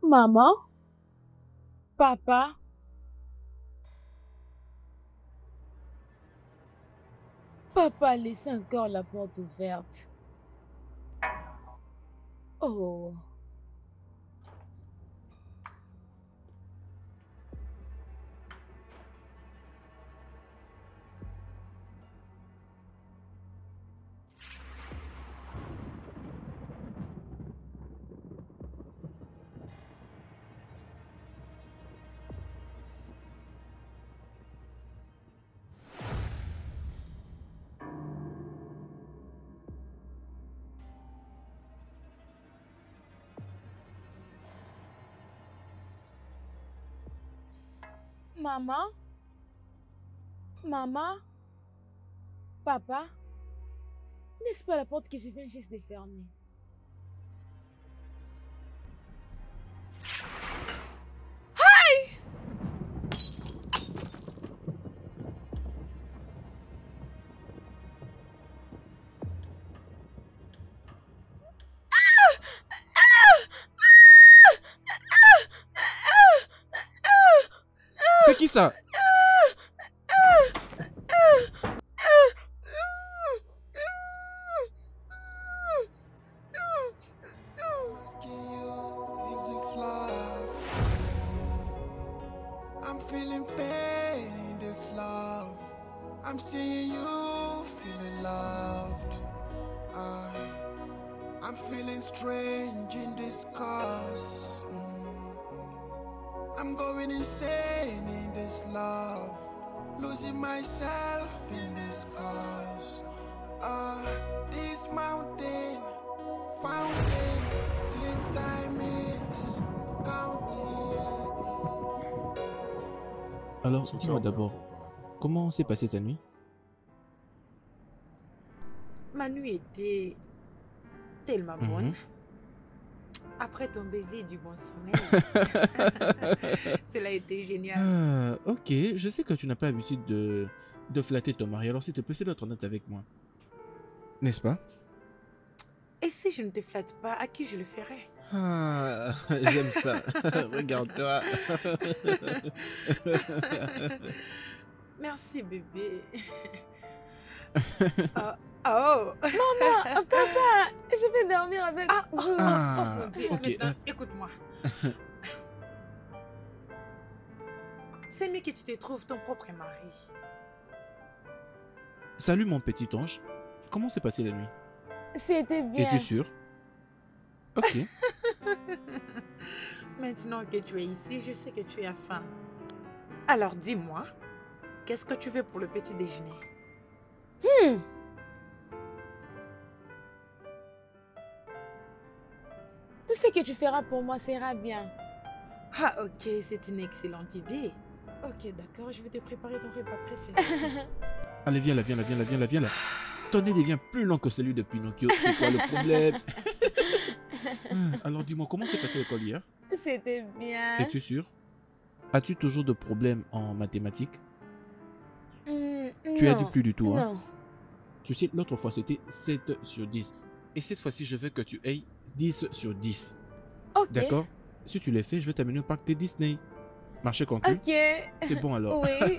Maman, papa, papa laisse encore la porte ouverte. Oh, maman, maman, papa, n'est-ce pas la porte que je viens juste de fermer? C'est qui ça? Asking you, is this love? I'm feeling pain in this love. I'm seeing you feeling loved. I'm feeling strange in this cause. I'm going insane in this love. Losing myself in this cause. This mountain, fountain, this time is counting. Alors, dis-moi d'abord, comment s'est passée ta nuit? Ma nuit était tellement bonne. Après ton baiser et du bon sommeil, cela a été génial. Ok, je sais que tu n'as pas l'habitude de flatter ton mari, alors s'il te plaît, c'est d'être honnête avec moi. N'est-ce pas? Et si je ne te flatte pas, à qui je le ferai? Ah, j'aime ça. Regarde-toi. Merci bébé. Oh, Maman, papa, je vais dormir avec vous. oh mon Dieu, ok. maintenant, écoute-moi. C'est mieux que tu te trouves ton propre mari. Salut mon petit ange. Comment s'est passée la nuit? C'était bien. Es-tu sûr? Ok. Maintenant que tu es ici, je sais que tu as faim. Alors dis-moi, qu'est-ce que tu veux pour le petit déjeuner? Tout ce que tu feras pour moi sera bien. Ah ok, c'est une excellente idée. Ok, d'accord, je vais te préparer ton repas préféré. Allez, viens là, viens là, viens là, viens là, viens là. Ton nez devient plus long que celui de Pinocchio. C'est quoi le problème? Alors dis-moi, comment s'est passé l'école hier? C'était bien. Es-tu sûr? As-tu toujours de problèmes en mathématiques? Tu aides Non, plus du tout, hein? non. Tu sais, l'autre fois, c'était 7 sur 10. Et cette fois-ci, je veux que tu aies 10 sur 10. Ok. D'accord? Si tu les fais, je vais t'amener au parc de Disney. Marché conclu? Ok. C'est bon alors. Oui.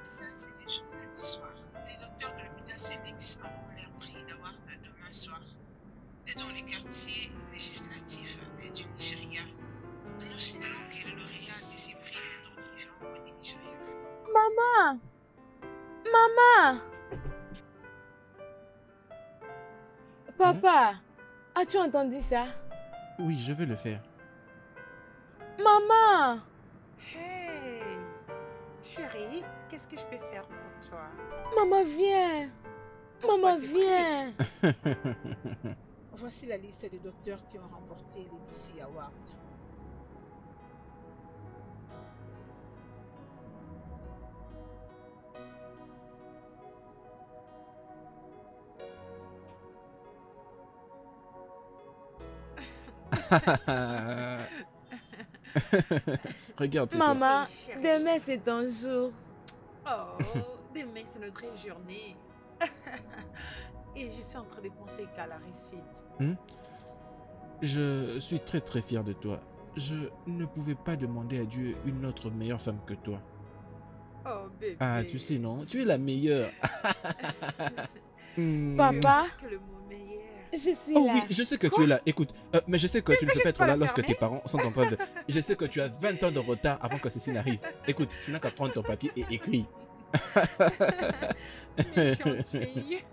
Ça, c'est les journaux du soir. Les docteurs de l'hôpital Sénix ont l'air pris d'avoir demain soir. Et dans les quartiers législatifs du Nigeria, nous signalons que le lauréat de ces prix est dans différents coins du Nigeria. Maman. Maman. Papa, as-tu entendu ça? Oui, je vais le faire. Maman. Hey, chérie, qu'est-ce que je peux faire pour toi? Maman, viens. Pourquoi Maman, tu viens. Voici la liste des docteurs qui ont remporté les DC Awards. Regarde, c'est toi. Maman, Hey, chérie. demain c'est ton jour. Oh, demain c'est notre journée. Et je suis en train de penser qu'à la réussite. Hmm? Je suis très très fier de toi. Je ne pouvais pas demander à Dieu une autre meilleure femme que toi. Oh, bébé. Ah, tu sais, non? Tu es la meilleure. Hmm. Papa, Que le mot meilleur. je suis Oh là. oui, je sais que tu es là. Écoute, mais je sais que tu ne peux juste pas être pas là la lorsque fermer? tes parents sont en train de... Je sais que tu as 20 ans de retard avant que ceci n'arrive. Écoute, tu n'as qu'à prendre ton papier et écrire. Méchante fille.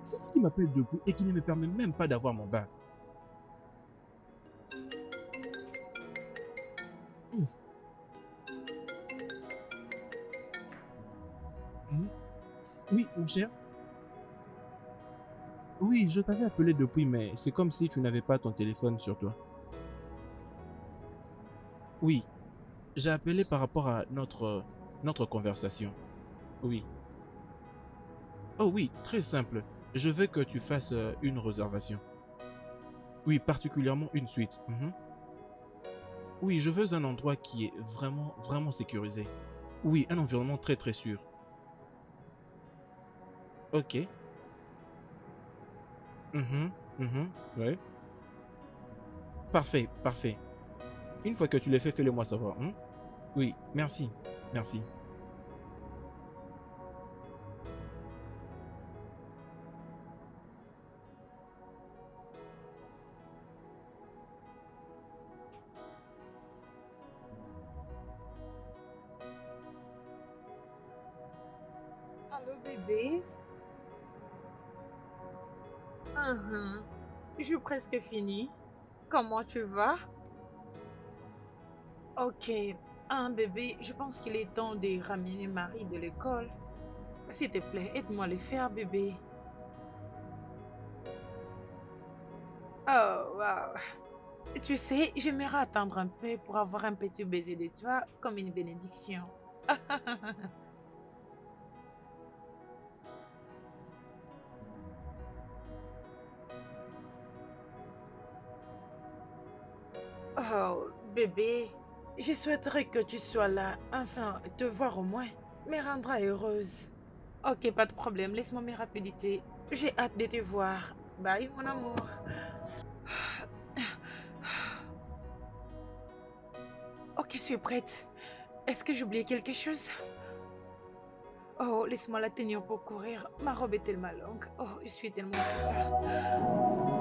C'est qui m'appelle debout et qui ne me permet même pas d'avoir mon bain. Oh. Hmm? Oui, mon cher. Oui, je t'avais appelé depuis, mais c'est comme si tu n'avais pas ton téléphone sur toi. Oui, j'ai appelé par rapport à notre conversation. Oui. Oh oui, très simple. Je veux que tu fasses une réservation. Oui, particulièrement une suite. Mhm. Oui, je veux un endroit qui est vraiment, vraiment sécurisé. Oui, un environnement très, très sûr. Ok. Mhm, mhm, ouais. Parfait, parfait. Une fois que tu l'as fait, fais-le moi savoir. Hein. Oui, merci, merci. Allô, bébé? Je suis presque fini. Comment tu vas? Ok. Bébé, je pense qu'il est temps de ramener Marie de l'école. S'il te plaît, aide-moi à le faire, bébé. Oh, wow. Tu sais, j'aimerais attendre un peu pour avoir un petit baiser de toi comme une bénédiction. Oh, bébé, je souhaiterais que tu sois là. Enfin, te voir au moins me rendra heureuse. Ok, pas de problème. Laisse-moi mes rapidités. J'ai hâte de te voir. Bye, mon amour. Ok, je suis prête. Est-ce que j'ai oublié quelque chose? Oh, laisse-moi la tenir pour courir. Ma robe est tellement longue. Oh, je suis tellement en retard.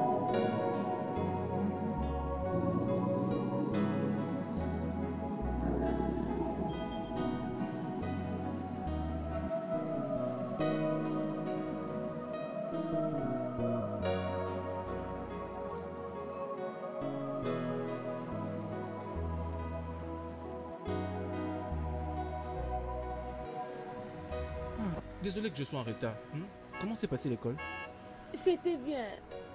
Ah, désolé que je sois en retard. Hmm. Comment s'est passée l'école? C'était bien.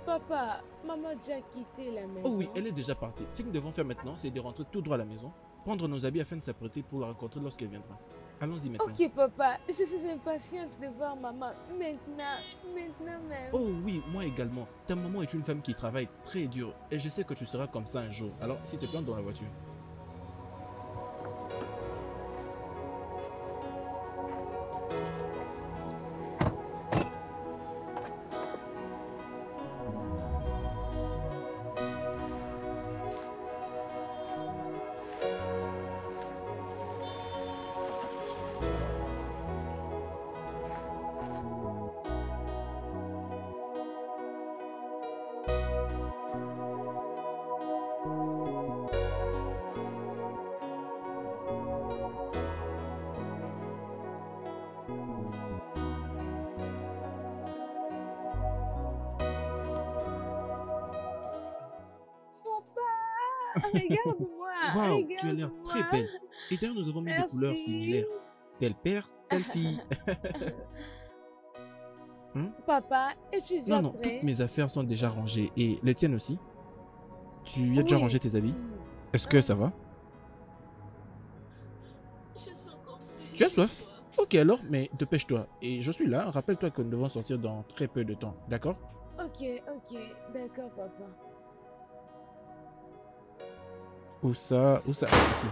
Papa, maman a déjà quitté la maison. Oh oui, elle est déjà partie. Ce que nous devons faire maintenant, c'est de rentrer tout droit à la maison, prendre nos habits afin de s'apprêter pour la rencontrer lorsqu'elle viendra. Allons-y maintenant. Ok, papa, je suis impatiente de voir maman. Maintenant même. Oh oui, moi également. Ta maman est une femme qui travaille très dur et je sais que tu seras comme ça un jour. Alors, s'il te plaît, entre dans la voiture. Regarde-moi. Waouh, tu as l'air Regarde-moi. très belle. Et d'ailleurs, nous avons mis des couleurs Merci. similaires. Tel père, telle fille. Papa, es-tu déjà Non, non, prêt? toutes mes affaires sont déjà rangées. Et les tiennes aussi? Tu as déjà Oui. rangé tes habits? Est-ce que ça va? Je sens comme si Tu as j'ai soif? Ok alors, mais dépêche-toi. Et je suis là, rappelle-toi que nous devons sortir dans très peu de temps, d'accord? Ok, d'accord, papa. Où ça? Où ça? Ah, ici.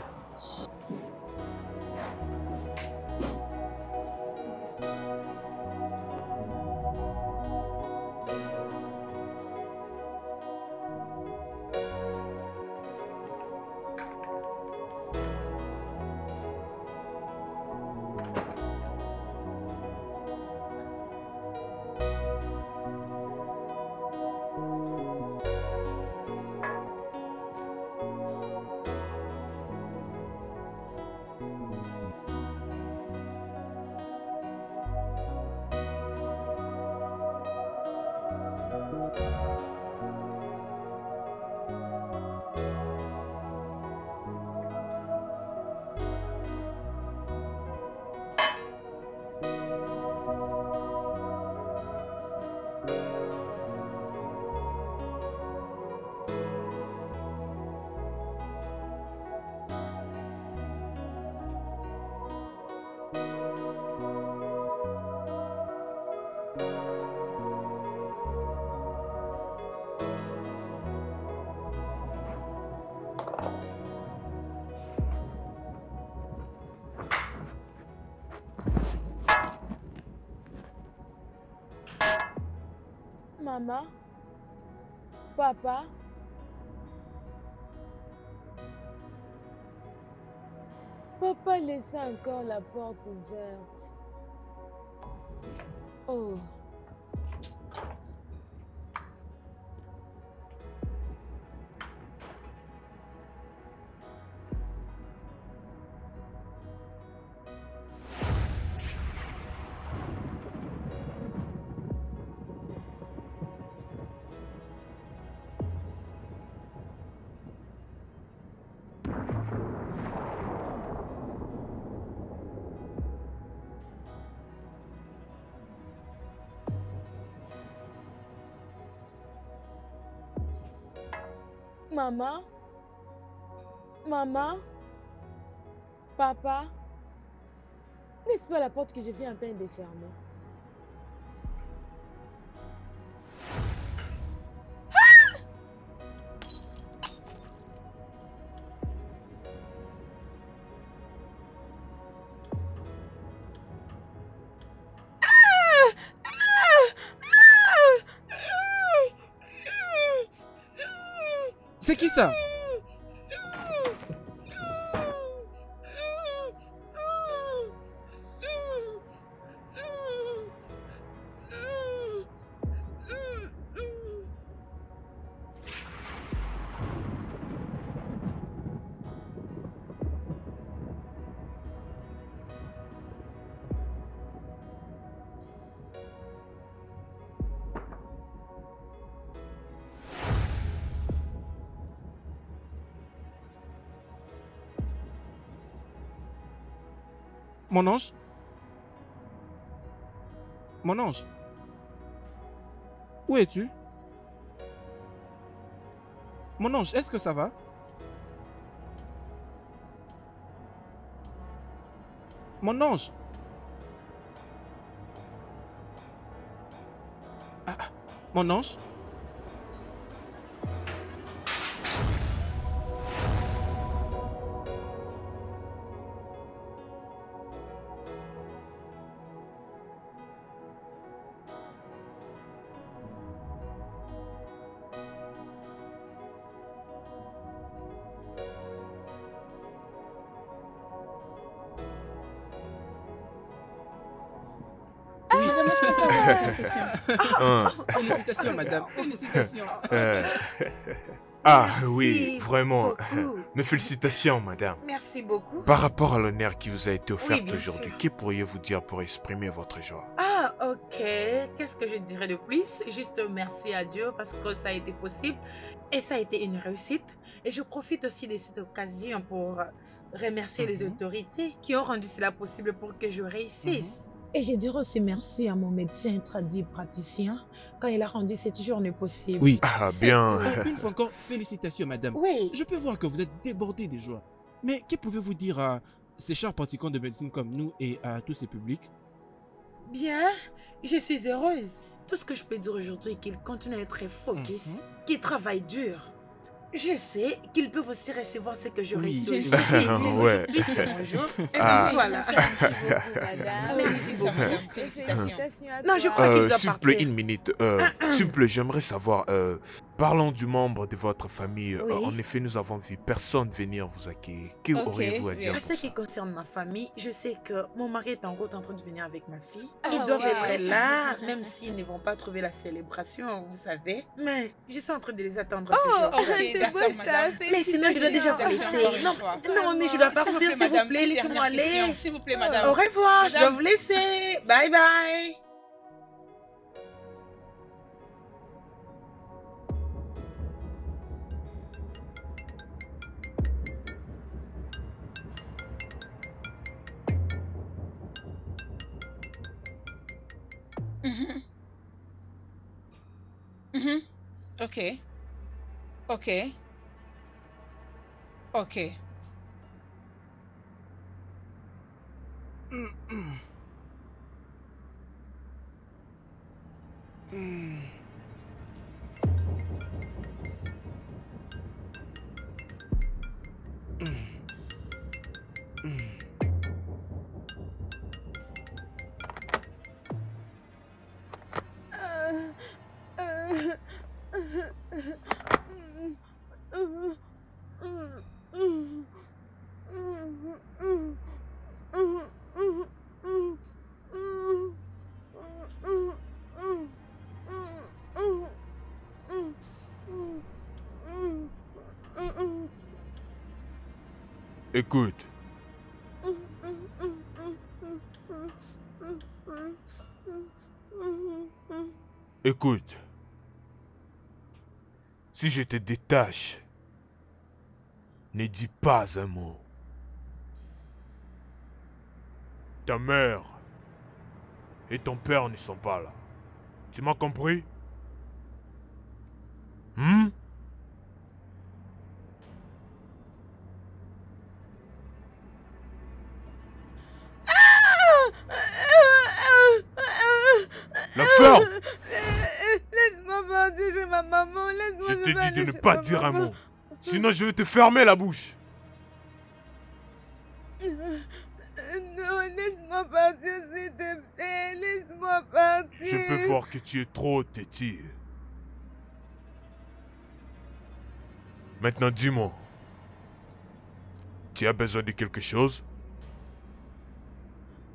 Maman? Papa? Papa laissait encore la porte ouverte. Oh. Maman? Maman? Papa? N'est-ce pas la porte que je viens à peine de fermer? C'est qui ça? Mon ange? Mon ange? Où es-tu? Mon ange, est-ce que ça va? Mon ange? Mon ange? Madame, est-ce que vous pouvez avoir cette question? Félicitations, madame. Félicitations. Ah Merci oui, vraiment. beaucoup. Mes félicitations, madame. Merci beaucoup. Par rapport à l'honneur qui vous a été offert bien aujourd'hui, sûr. que pourriez-vous dire pour exprimer votre joie? Ah, ok. Qu'est-ce que je dirais de plus? Juste merci à Dieu parce que ça a été possible et ça a été une réussite. Et je profite aussi de cette occasion pour remercier les autorités qui ont rendu cela possible pour que je réussisse. Et je dirais aussi merci à mon médecin traduit praticien quand il a rendu cette journée possible. Oui. Ah C'est bien. tout. Une fois encore, félicitations, madame. Oui. Je peux voir que vous êtes débordé de joie. Mais que pouvez-vous dire à ces chers pratiquants de médecine comme nous et à tous ces publics? Bien, je suis heureuse. Tout ce que je peux dire aujourd'hui est qu'ils continuent à être focus, qu'ils travaillent dur. Je sais qu'ils peuvent aussi recevoir ce que je Oui. reçois Bien aujourd'hui. sûr. Mais Ouais. aujourd'hui, c'est mon jour. Et Ah. donc voilà. Merci beaucoup, madame. Merci beaucoup. Félicitations à Non, je toi. crois que je dois S'il vous plaît, partir. une minute. S'il vous plaît, j'aimerais savoir, parlons du membre de votre famille. Oui. En effet, nous avons vu personne venir vous accueillir. Que Ok, auriez-vous à dire En pour ce ça? qui concerne ma famille, je sais que mon mari est en route en train de venir avec ma fille. Ah, Ils doivent ouais. être là, même s'ils ne vont pas trouver la célébration, vous savez. Mais je suis en train de les attendre toujours. Ok, C'est d'accord, beau ça, madame. Mais sinon, je dois déjà vous laisser. Non, non, mais je dois partir, s'il vous madame, plaît, laissez-moi dernière question. aller. S'il vous plaît, madame. Au revoir, je dois Madame. vous laisser. Bye bye. Mhm. Mhm. Ok. Ok. Ok. Écoute, écoute. Si je te détache, ne dis pas un mot. Ta mère et ton père ne sont pas là. Tu m'as compris? Hmm? La ferme! Laisse-moi partir chez ma maman. Laisse-moi. Je vais te dis aller de ne chez pas ma dire un maman. mot. Sinon, je vais te fermer la bouche. Non, laisse-moi partir, s'il te plaît. Laisse-moi partir. Je peux voir que tu es trop têtu. Maintenant, dis-moi. Tu as besoin de quelque chose?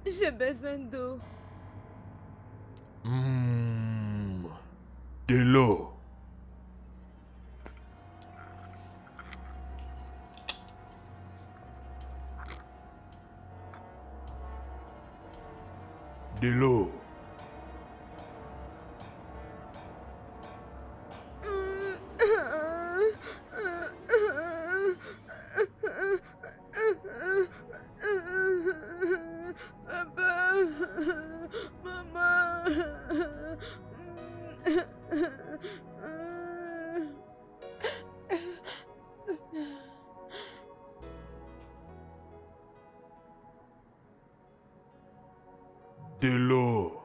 J'ai besoin d'eau. De l'eau. De l'eau. Papa, maman. De l'eau.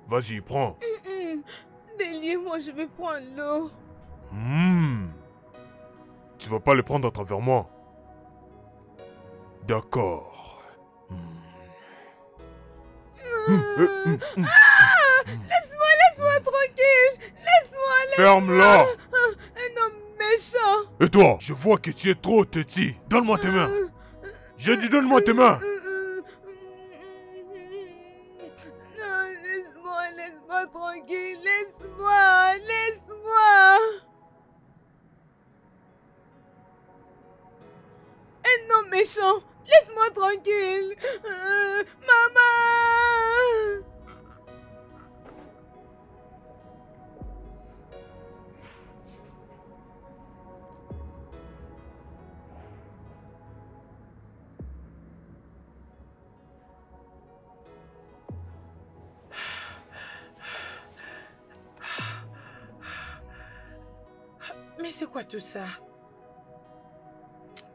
Vas-y, prends. Déliez-moi, je vais prendre l'eau. Tu vas pas le prendre à travers moi. D'accord. Laisse-moi tranquille. Laisse-moi aller. Ferme-la. Un homme méchant. Et toi, je vois que tu es trop têtu. Donne-moi tes mains. Je dis donne-moi tes mains. Non, laisse-moi tranquille. Laisse-moi. méchant. Laisse-moi tranquille. Maman. Mais c'est quoi tout ça?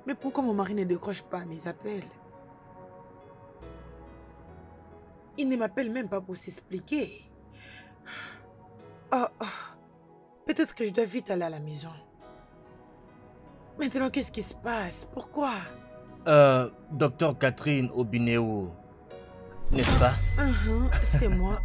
Mais pourquoi mon mari ne décroche pas mes appels? Il ne m'appelle même pas pour s'expliquer. Oh, peut-être que je dois vite aller à la maison. Maintenant, qu'est-ce qui se passe? Pourquoi? Docteur Catherine Obineau, n'est-ce pas? C'est moi.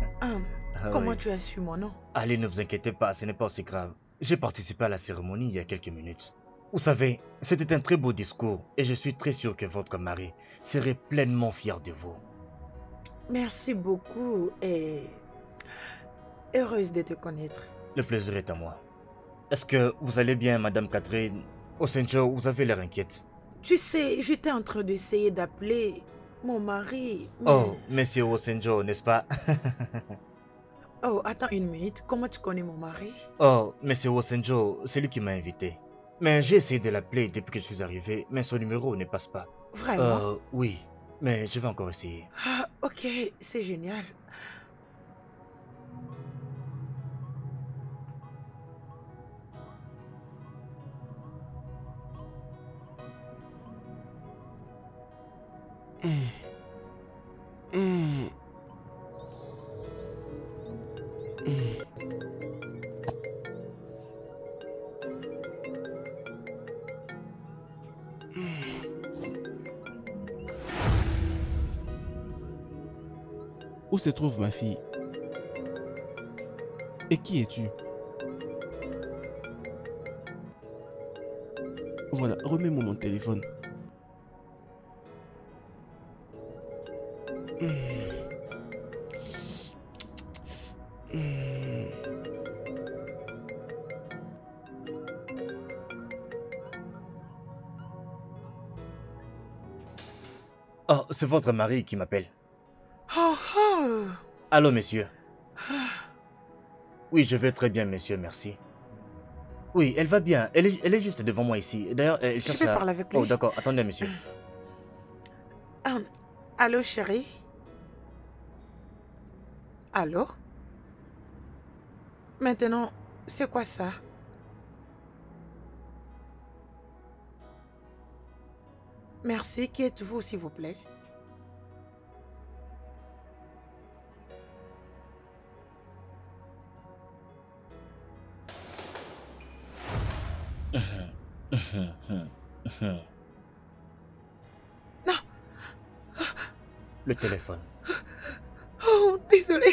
Comment Oui. tu as su mon nom? Allez, ne vous inquiétez pas, ce n'est pas aussi grave. J'ai participé à la cérémonie il y a quelques minutes. Vous savez, c'était un très beau discours et je suis très sûr que votre mari serait pleinement fier de vous. Merci beaucoup et heureuse de te connaître. Le plaisir est à moi. Est-ce que vous allez bien, Madame Catherine? Osenjo, vous avez l'air inquiète. Tu sais, j'étais en train d'essayer d'appeler mon mari. Mais... Oh, Monsieur Osenjo, n'est-ce pas? Oh, attends une minute. Comment tu connais mon mari? Oh, Monsieur Osenjo, c'est lui qui m'a invité. Mais j'ai essayé de l'appeler depuis que je suis arrivé, mais son numéro ne passe pas. Vraiment? Oui, mais je vais encore essayer. Ah, ok, c'est génial. Où se trouve ma fille? Et qui es-tu? Voilà, remets-moi mon téléphone. Oh, c'est votre mari qui m'appelle. Oh, oh. Allô, monsieur? Oui, je vais très bien, monsieur, merci. Oui, elle va bien. Elle est juste devant moi ici. D'ailleurs, elle cherche Je peux à... parler avec lui? Oh, d'accord. Attendez, monsieur. Allô, chérie? Allô? Maintenant, c'est quoi ça? Merci, qui êtes-vous, s'il vous plaît? Non! Le téléphone. Oh, désolé.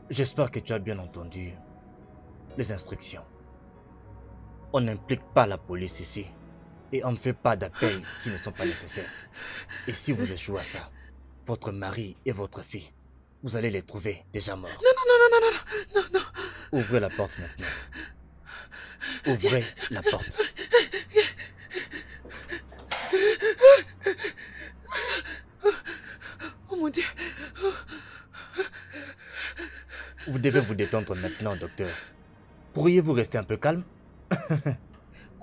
J'espère que tu as bien entendu les instructions. On n'implique pas la police ici. Et on ne fait pas d'appels qui ne sont pas nécessaires. Et si vous échouez à ça, votre mari et votre fille, vous allez les trouver déjà morts. Non. Ouvrez la porte maintenant. Ouvrez la porte. Oh mon Dieu. Vous devez vous détendre maintenant, docteur. Pourriez-vous rester un peu calme?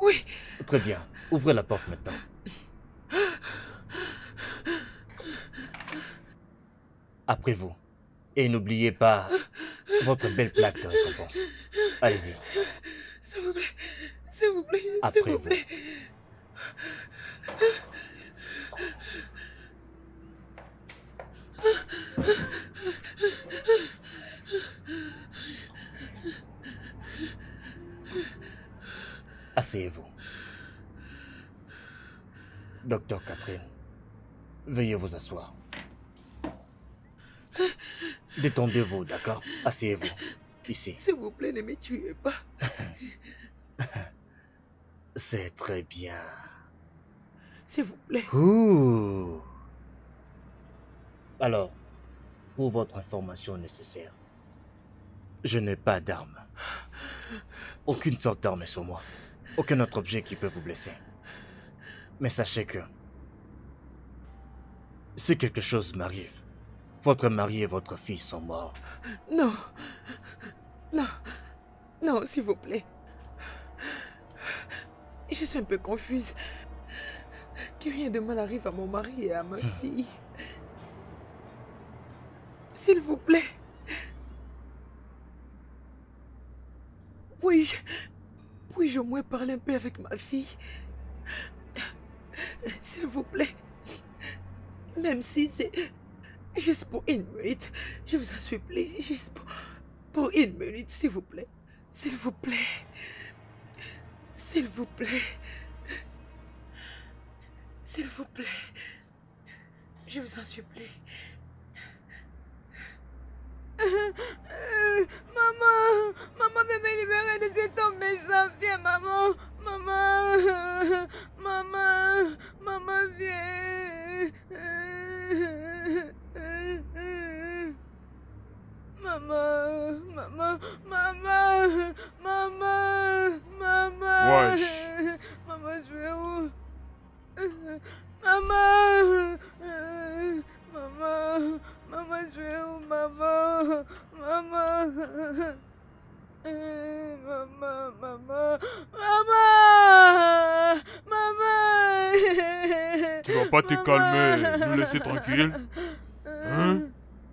Oui. Très bien. Ouvrez la porte maintenant. Après vous. Et n'oubliez pas votre belle plaque de récompense. Allez-y. S'il vous plaît. S'il vous plaît. Après S'il vous vous. plaît. Asseyez-vous. Docteur Catherine, veuillez vous asseoir. Détendez-vous, d'accord? Asseyez-vous. Ici. S'il vous plaît, ne me tuez pas. C'est très bien. S'il vous plaît. Ouh. Alors, pour votre information nécessaire, je n'ai pas d'arme. Aucune sorte d'arme sur moi. Aucun autre objet qui peut vous blesser. Mais sachez que Si quelque chose m'arrive, votre mari et votre fille sont morts. Non. Non. Non, s'il vous plaît. Je suis un peu confuse. Que rien de mal arrive à mon mari et à ma fille. S'il vous plaît. Puis-je au moins parler un peu avec ma fille? S'il vous plaît. Même si c'est juste pour une minute. Je vous en supplie. Juste pour une minute, s'il vous plaît. S'il vous plaît. S'il vous plaît. S'il vous plaît. Je vous en supplie. Maman, maman veut me libérer de cet homme méchant. Viens, maman, maman, maman, maman, viens. Maman, maman, maman, maman, maman. Wesh. Maman, je vais où? Maman, maman, maman, je vais où, maman, maman, maman, maman, maman, maman. Tu vas pas te calmer, nous laisser tranquille? Hein?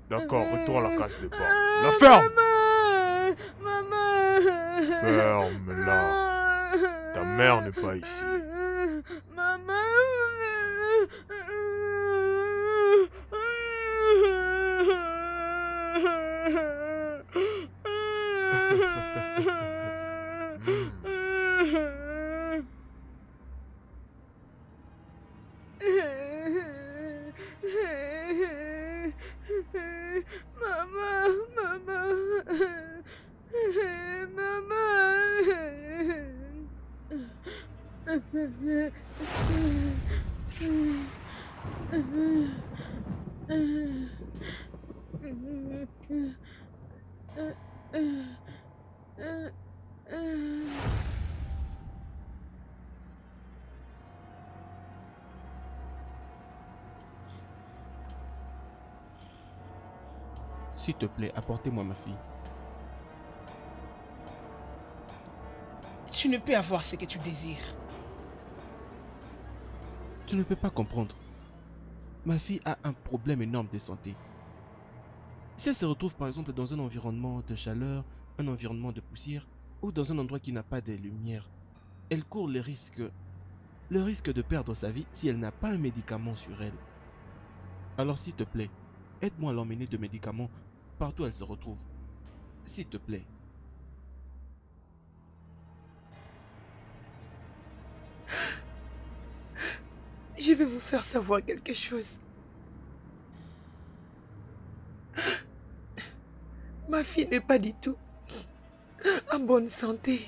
D'accord, retourne à la case départ. La ferme! Maman, Ferme-la. Ta mère n'est pas ici. Maman. S'il te plaît, apportez-moi ma fille. Tu ne peux avoir ce que tu désires. Tu ne peux pas comprendre. Ma fille a un problème énorme de santé. Si elle se retrouve par exemple dans un environnement de chaleur, un environnement de poussière, ou dans un endroit qui n'a pas de lumière, elle court le risque de perdre sa vie si elle n'a pas un médicament sur elle. Alors s'il te plaît, aide-moi à l'emmener de médicaments partout où elle se retrouve. S'il te plaît. Je vais vous faire savoir quelque chose. Ma fille n'est pas du tout en bonne santé.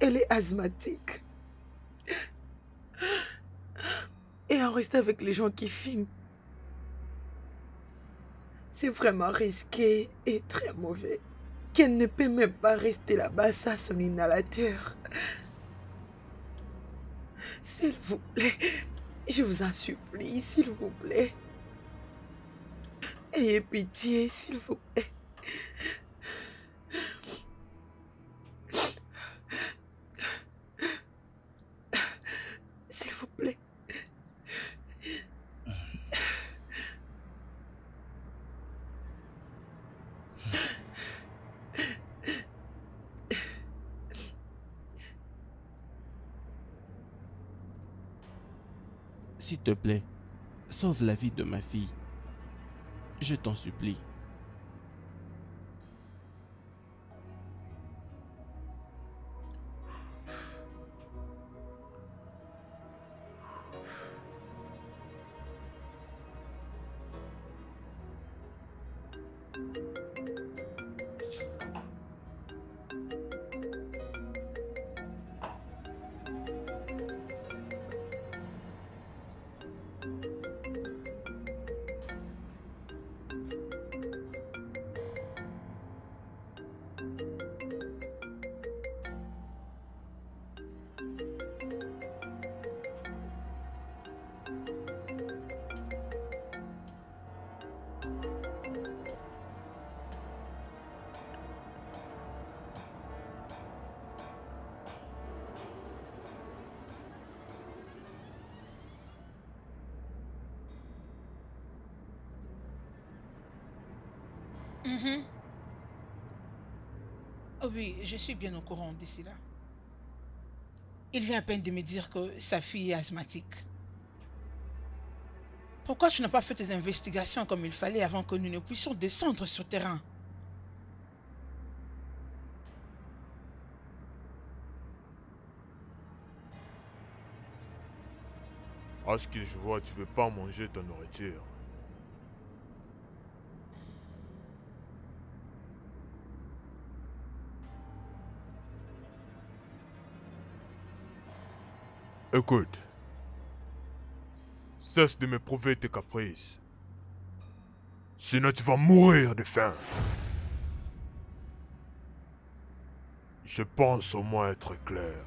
Elle est asthmatique. Et en rester avec les gens qui fument, c'est vraiment risqué et très mauvais. Qu'elle ne peut même pas rester là-bas sans son inhalateur. S'il vous plaît, je vous en supplie, s'il vous plaît. Ayez pitié, s'il vous plaît. S'il vous plaît. S'il te plaît, sauve la vie de ma fille. Je t'en supplie. Mhm. Oh oui, je suis bien au courant de cela. Il vient à peine de me dire que sa fille est asthmatique. Pourquoi tu n'as pas fait tes investigations comme il fallait avant que nous ne puissions descendre sur terrain? À ce que je vois, tu veux pas manger ta nourriture. Écoute. Cesse de me prouver tes caprices. Sinon tu vas mourir de faim. Je pense au moins être clair.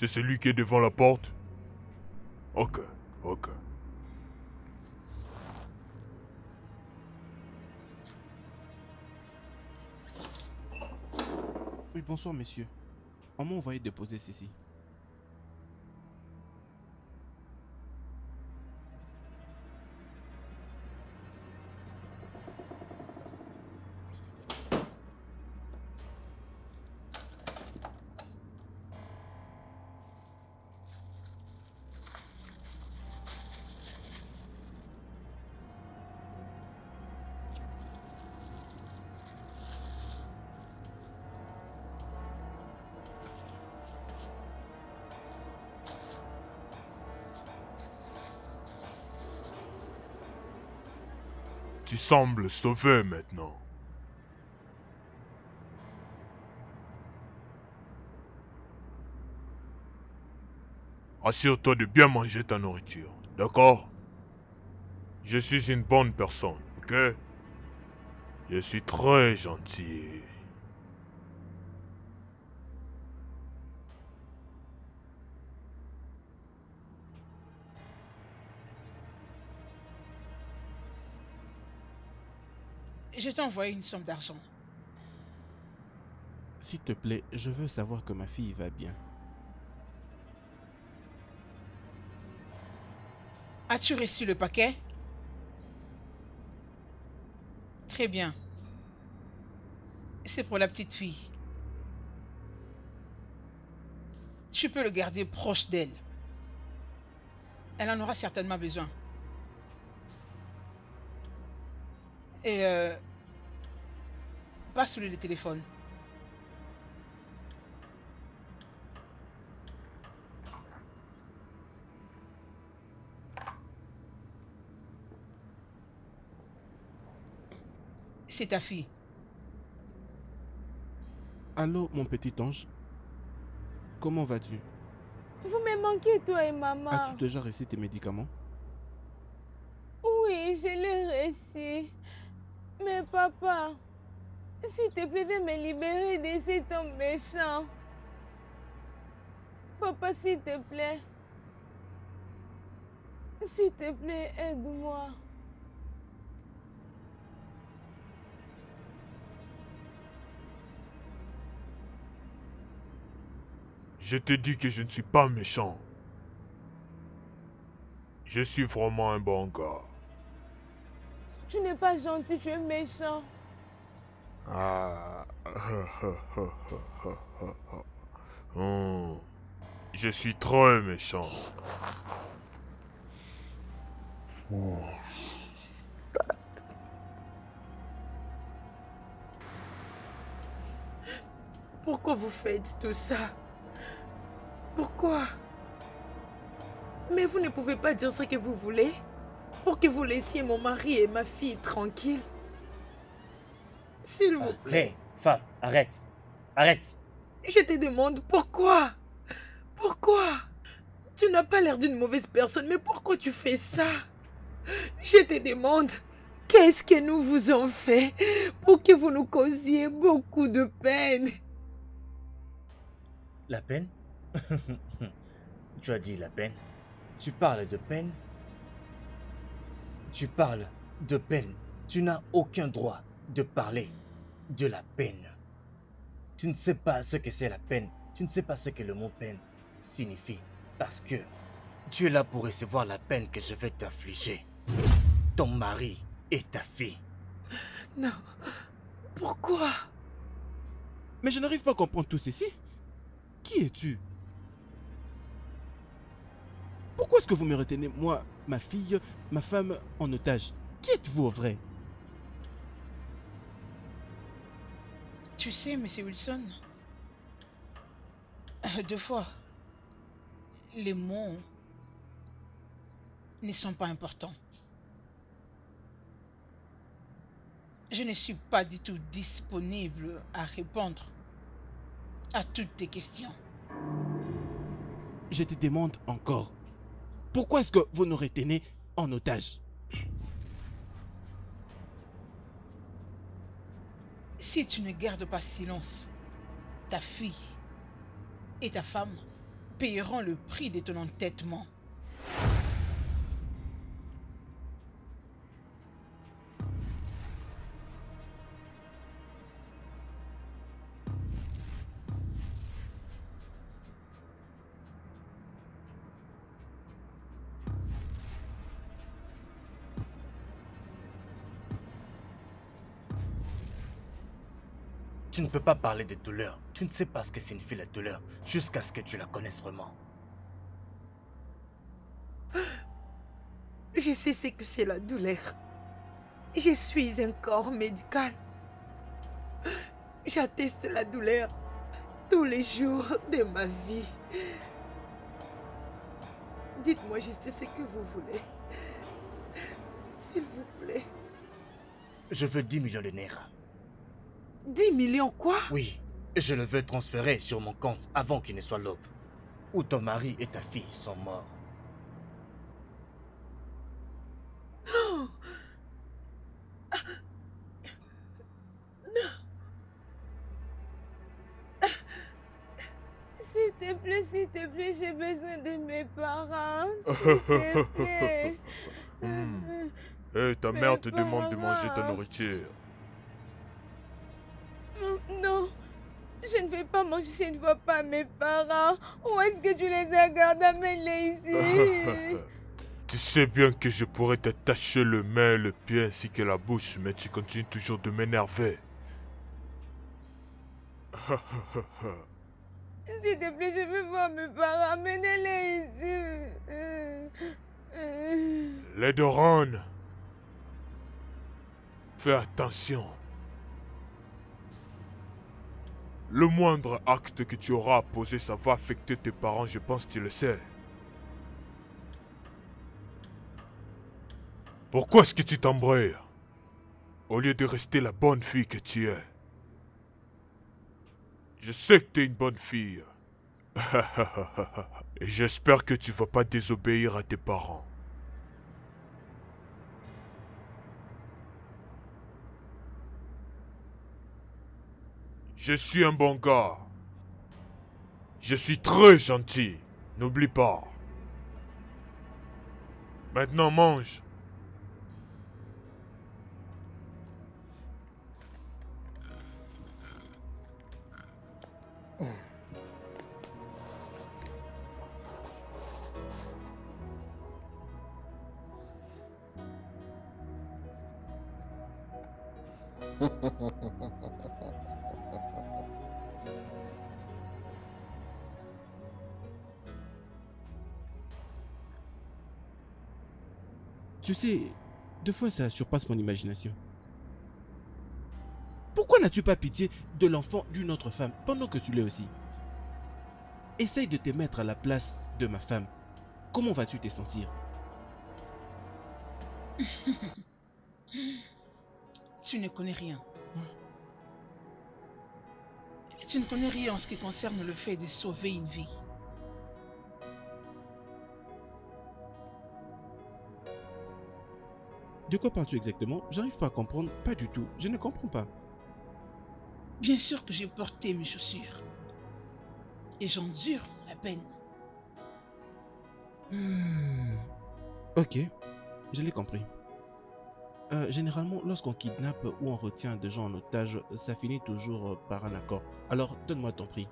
C'est celui qui est devant la porte? Ok, ok. Oui, bonsoir, monsieur. On m'a envoyé déposer ceci. Tu sembles sauvé maintenant. Assure-toi de bien manger ta nourriture, d'accord? Je suis une bonne personne, ok? Je suis très gentil. Je t'ai envoyé une somme d'argent. S'il te plaît, je veux savoir que ma fille va bien. As-tu reçu le paquet? Très bien. C'est pour la petite fille. Tu peux le garder proche d'elle. Elle en aura certainement besoin. Et passe-lui le téléphone. C'est ta fille. Allô, mon petit ange. Comment vas-tu? Vous me manquez, toi et maman. As-tu déjà reçu tes médicaments? Oui, je l'ai reçu. Mais papa, s'il te plaît, viens me libérer de cet homme méchant. Papa, s'il te plaît. S'il te plaît, aide-moi. Je te dis que je ne suis pas méchant. Je suis vraiment un bon gars. Tu n'es pas gentil, tu es méchant. Ah. Je suis très méchant. Pourquoi vous faites tout ça? Pourquoi? Mais vous ne pouvez pas dire ce que vous voulez pour que vous laissiez mon mari et ma fille tranquilles. S'il vous plaît. Femme, arrête. Arrête. Je te demande pourquoi? Pourquoi? Tu n'as pas l'air d'une mauvaise personne, mais pourquoi tu fais ça? Je te demande, qu'est-ce que nous vous avons fait pour que vous nous causiez beaucoup de peine? La peine? Tu as dit la peine? Tu parles de peine? Tu parles de peine. Tu n'as aucun droit de parler de la peine. Tu ne sais pas ce que c'est la peine. Tu ne sais pas ce que le mot peine signifie. Parce que tu es là pour recevoir la peine que je vais t'infliger. Ton mari et ta fille. Non. Pourquoi? Mais je n'arrive pas à comprendre tout ceci. Qui es-tu? Pourquoi est-ce que vous me retenez, moi, ma fille, ma femme, en otage? Qui êtes-vous au vrai? Tu sais, Monsieur Wilson, deux fois, les mots ne sont pas importants. Je ne suis pas du tout disponible à répondre à toutes tes questions. Je te demande encore. Pourquoi est-ce que vous nous retenez en otage? Si tu ne gardes pas silence, ta fille et ta femme paieront le prix de ton entêtement. Tu ne peux pas parler de douleur. Tu ne sais pas ce que signifie la douleur jusqu'à ce que tu la connaisses vraiment. Je sais ce que c'est la douleur. Je suis un corps médical. J'atteste la douleur tous les jours de ma vie. Dites-moi juste ce que vous voulez. S'il vous plaît. Je veux 10 millions de naira. 10 millions quoi? Oui, je le veux transférer sur mon compte avant qu'il ne soit l'aube. Où ton mari et ta fille sont morts. Non. Non. S'il te plaît, j'ai besoin de mes parents. S'il te plaît. Hé, ta Mes mère te demande de parents. manger ta nourriture. Non, je ne vais pas manger si je ne vois pas mes parents. Où est-ce que tu les as gardés? Amène-les ici. Tu sais bien que je pourrais t'attacher le main, le pied ainsi que la bouche, mais tu continues toujours de m'énerver. S'il te plaît, je veux voir mes parents. Amenez-les ici. Ledoron, fais attention. Le moindre acte que tu auras à poser, ça va affecter tes parents, je pense que tu le sais. Pourquoi est-ce que tu t'embrouilles au lieu de rester la bonne fille que tu es? Je sais que tu es une bonne fille. Et j'espère que tu vas pas désobéir à tes parents. Je suis un bon gars. Je suis très gentil. N'oublie pas. Maintenant, mange. Tu sais, deux fois ça surpasse mon imagination. Pourquoi n'as-tu pas pitié de l'enfant d'une autre femme pendant que tu l'es aussi? Essaye de te mettre à la place de ma femme. Comment vas-tu te sentir? Tu ne connais rien. Tu ne connais rien en ce qui concerne le fait de sauver une vie. De quoi parles-tu exactement? J'arrive pas à comprendre. Pas du tout. Je ne comprends pas. Bien sûr que j'ai porté mes chaussures. Et j'endure la peine. Ok, je l'ai compris. Généralement, lorsqu'on kidnappe ou on retient des gens en otage, ça finit toujours par un accord. Alors, donne-moi ton prix.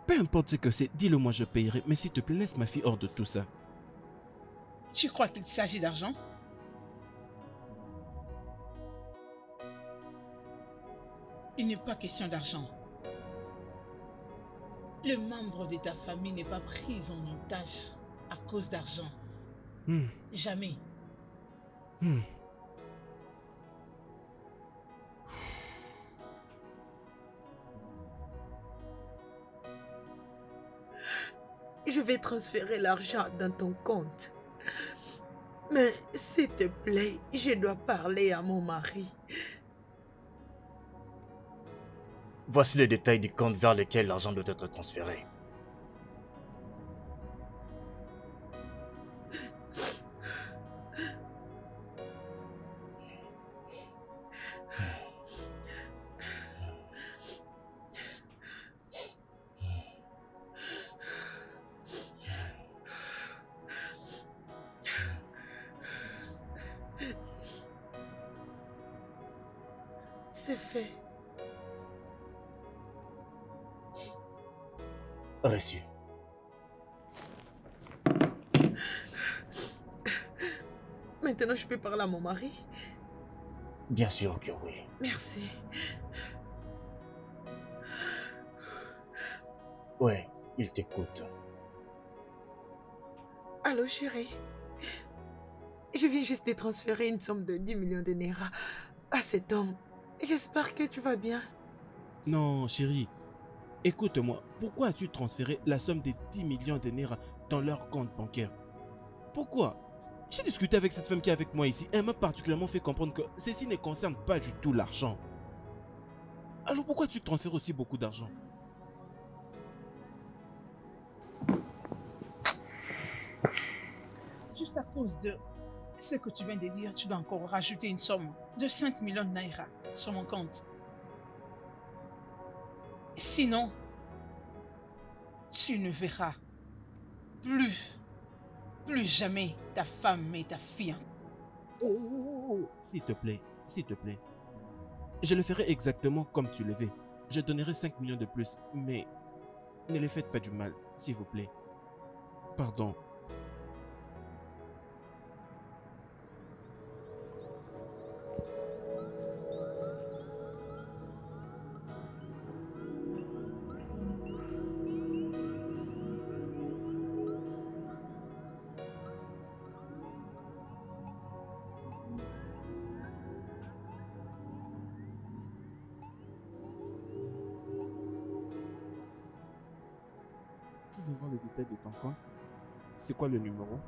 Peu importe ce que c'est, dis-le moi, je payerai. Mais s'il te plaît, laisse ma fille hors de tout ça. Tu crois qu'il s'agit d'argent? Il n'est pas question d'argent. Le membre de ta famille n'est pas pris en otage à cause d'argent. Jamais. Je vais transférer l'argent dans ton compte. Mais s'il te plaît, je dois parler à mon mari. Voici les détails du compte vers lequel l'argent doit être transféré. C'est fait. Reçu. Maintenant, je peux parler à mon mari? Bien sûr que oui. Merci. Ouais, il t'écoute. Allô, chérie. Je viens juste de transférer une somme de 10 millions de Naira à cet homme. J'espère que tu vas bien. Non, chérie. Écoute-moi, pourquoi as-tu transféré la somme de 10 millions de Naira dans leur compte bancaire? Pourquoi? J'ai discuté avec cette femme qui est avec moi ici. Elle m'a particulièrement fait comprendre que ceci ne concerne pas du tout l'argent. Alors pourquoi tu transfères aussi beaucoup d'argent? Juste à cause de ce que tu viens de dire, tu dois encore rajouter une somme de 5 millions de Naira sur mon compte. Sinon, tu ne verras plus jamais ta femme et ta fille. Oh, s'il te plaît, s'il te plaît. Je le ferai exactement comme tu le veux. Je donnerai 5 millions de plus, mais ne les faites pas du mal, s'il vous plaît. Pardon. Je veux voir les détails de ton compte. C'est quoi le numéro?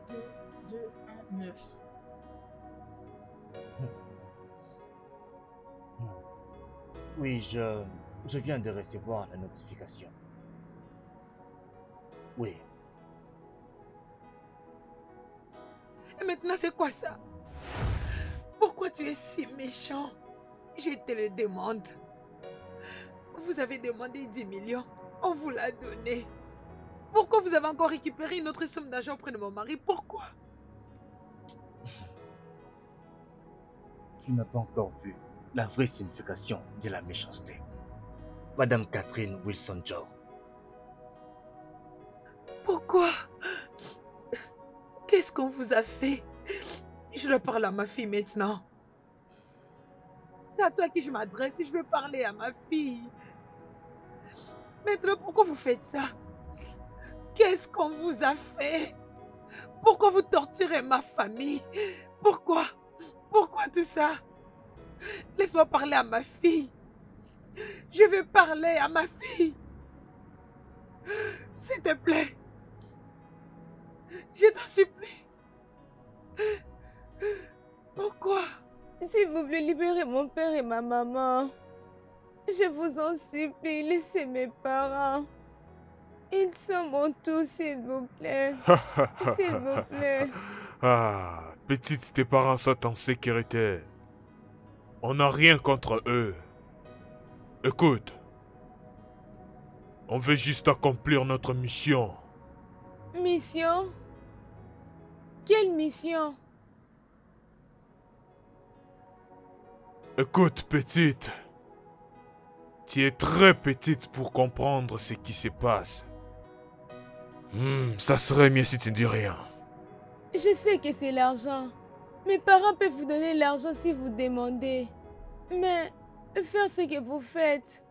2219. Oui, je viens de recevoir la notification. Oui. Et maintenant, c'est quoi ça? Pourquoi tu es si méchant? Je te le demande. Vous avez demandé 10 millions. On vous l'a donné. Pourquoi vous avez encore récupéré une autre somme d'argent auprès de mon mari? Pourquoi? Tu n'as pas encore vu la vraie signification de la méchanceté. Madame Catherine Wilson-Joe. Pourquoi? Qu'est-ce qu'on vous a fait? Je dois parler à ma fille maintenant. C'est à toi que je m'adresse et je veux parler à ma fille. Maintenant, pourquoi vous faites ça? Qu'est-ce qu'on vous a fait? Pourquoi vous torturez ma famille? Pourquoi? Pourquoi tout ça? Laisse-moi parler à ma fille. Je veux parler à ma fille. S'il te plaît. Je t'en supplie. Pourquoi? S'il vous plaît, libérez mon père et ma maman. Je vous en supplie, laissez mes parents. Ils sont mon tout, s'il vous plaît. S'il vous plaît. Ah, petite, tes parents sont en sécurité. On n'a rien contre eux. Écoute, on veut juste accomplir notre mission. Mission? Quelle mission? Écoute, petite. Tu es très petite pour comprendre ce qui se passe. Ça serait mieux si tu ne dis rien. Je sais que c'est l'argent. Mes parents peuvent vous donner l'argent si vous demandez. Mais faire ce que vous faites,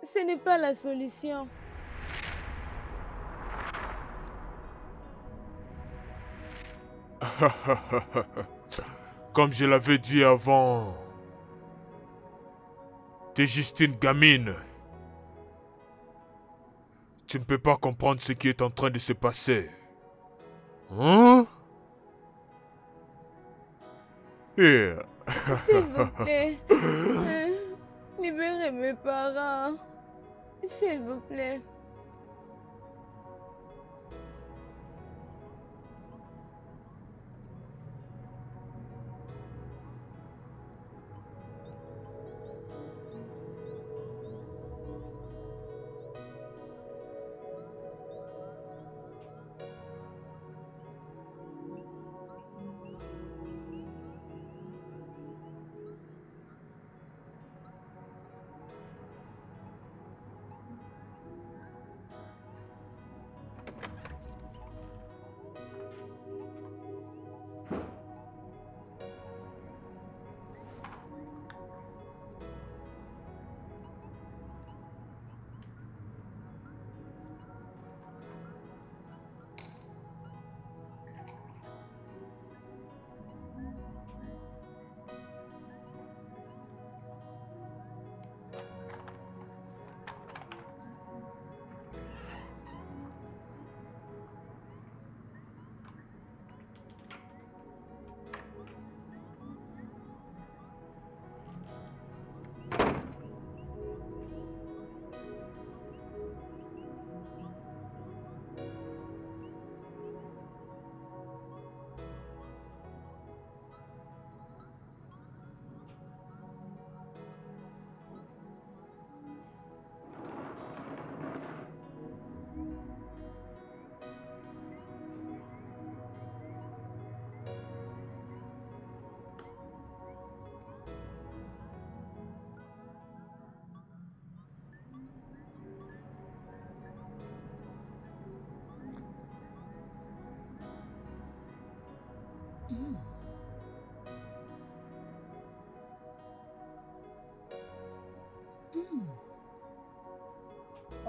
ce n'est pas la solution. Comme je l'avais dit avant, t'es juste une gamine. Tu ne peux pas comprendre ce qui est en train de se passer. Hein? Yeah. S'il vous plaît, libérez mes parents. S'il vous plaît.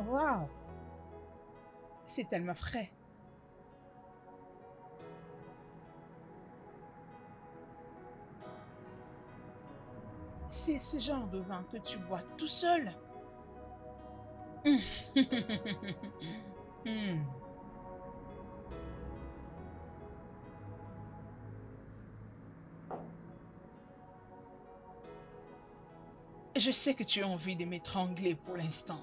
Wow! C'est tellement frais. C'est ce genre de vin que tu bois tout seul. Je sais que tu as envie de m'étrangler pour l'instant.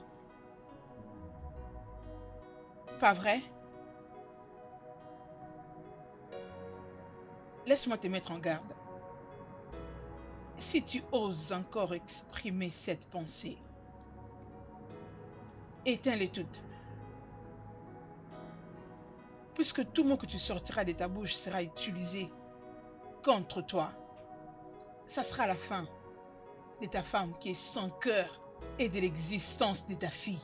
Pas vrai? Laisse-moi te mettre en garde. Si tu oses encore exprimer cette pensée, éteins-les toutes. Puisque tout mot que tu sortiras de ta bouche sera utilisé contre toi, ça sera la fin de ta femme qui est sans cœur et de l'existence de ta fille.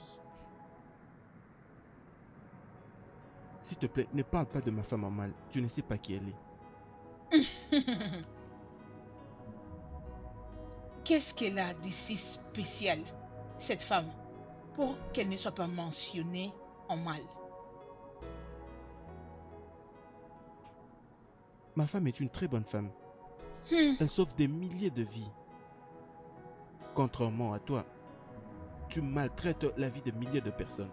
S'il te plaît, ne parle pas de ma femme en mal. Tu ne sais pas qui elle est. Qu'est-ce qu'elle a de si spécial, cette femme, pour qu'elle ne soit pas mentionnée en mal? Ma femme est une très bonne femme. Elle sauve des milliers de vies. Contrairement à toi, tu maltraites la vie de milliers de personnes.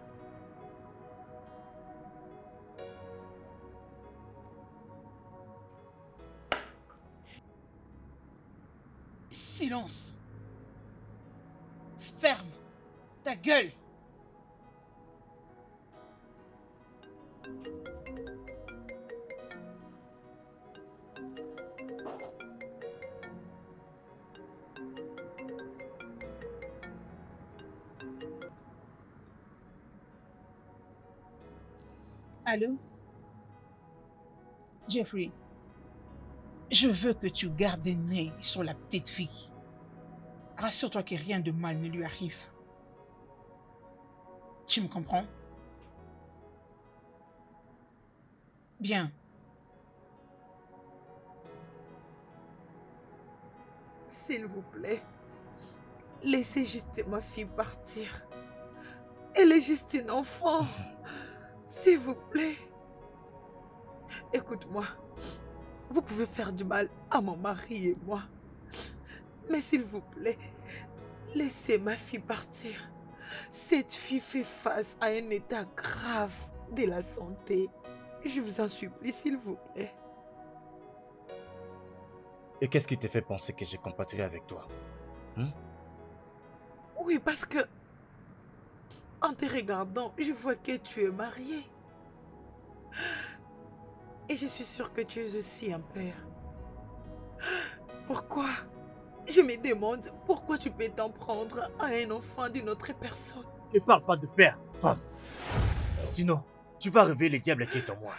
Silence. Ferme ta gueule. Allô? Jeffrey, je veux que tu gardes un œil sur la petite fille. Rassure-toi que rien de mal ne lui arrive. Tu me comprends? Bien. S'il vous plaît, laissez juste ma fille partir. Elle est juste une enfant. S'il vous plaît. Écoute-moi. Vous pouvez faire du mal à mon mari et moi. Mais s'il vous plaît, laissez ma fille partir. Cette fille fait face à un état grave de la santé. Je vous en supplie, s'il vous plaît. Et qu'est-ce qui te fait penser que je compatirai avec toi? Oui, parce que en te regardant, je vois que tu es marié. Et je suis sûre que tu es aussi un père. Pourquoi? Je me demande pourquoi tu peux t'en prendre à un enfant d'une autre personne. Ne parle pas de père, femme. Sinon, tu vas réveiller le diable qui est en moi.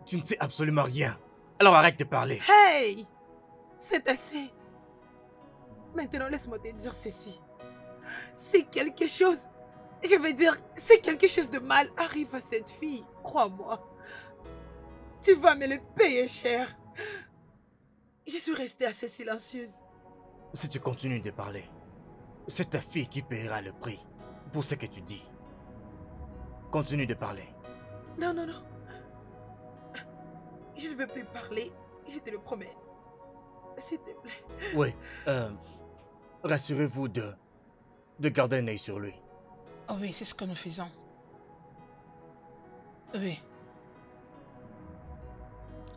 Tu ne sais absolument rien. Alors arrête de parler. Hey! C'est assez. Maintenant, laisse-moi te dire ceci. Si quelque chose, je veux dire, si quelque chose de mal arrive à cette fille, crois-moi, tu vas me le payer cher. Je suis restée assez silencieuse. Si tu continues de parler, c'est ta fille qui paiera le prix pour ce que tu dis. Continue de parler. Non, non, non. Je ne veux plus parler, je te le promets. S'il te plaît. Oui, rassurez-vous de garder un œil sur lui. Oh oui, c'est ce que nous faisons. Oui.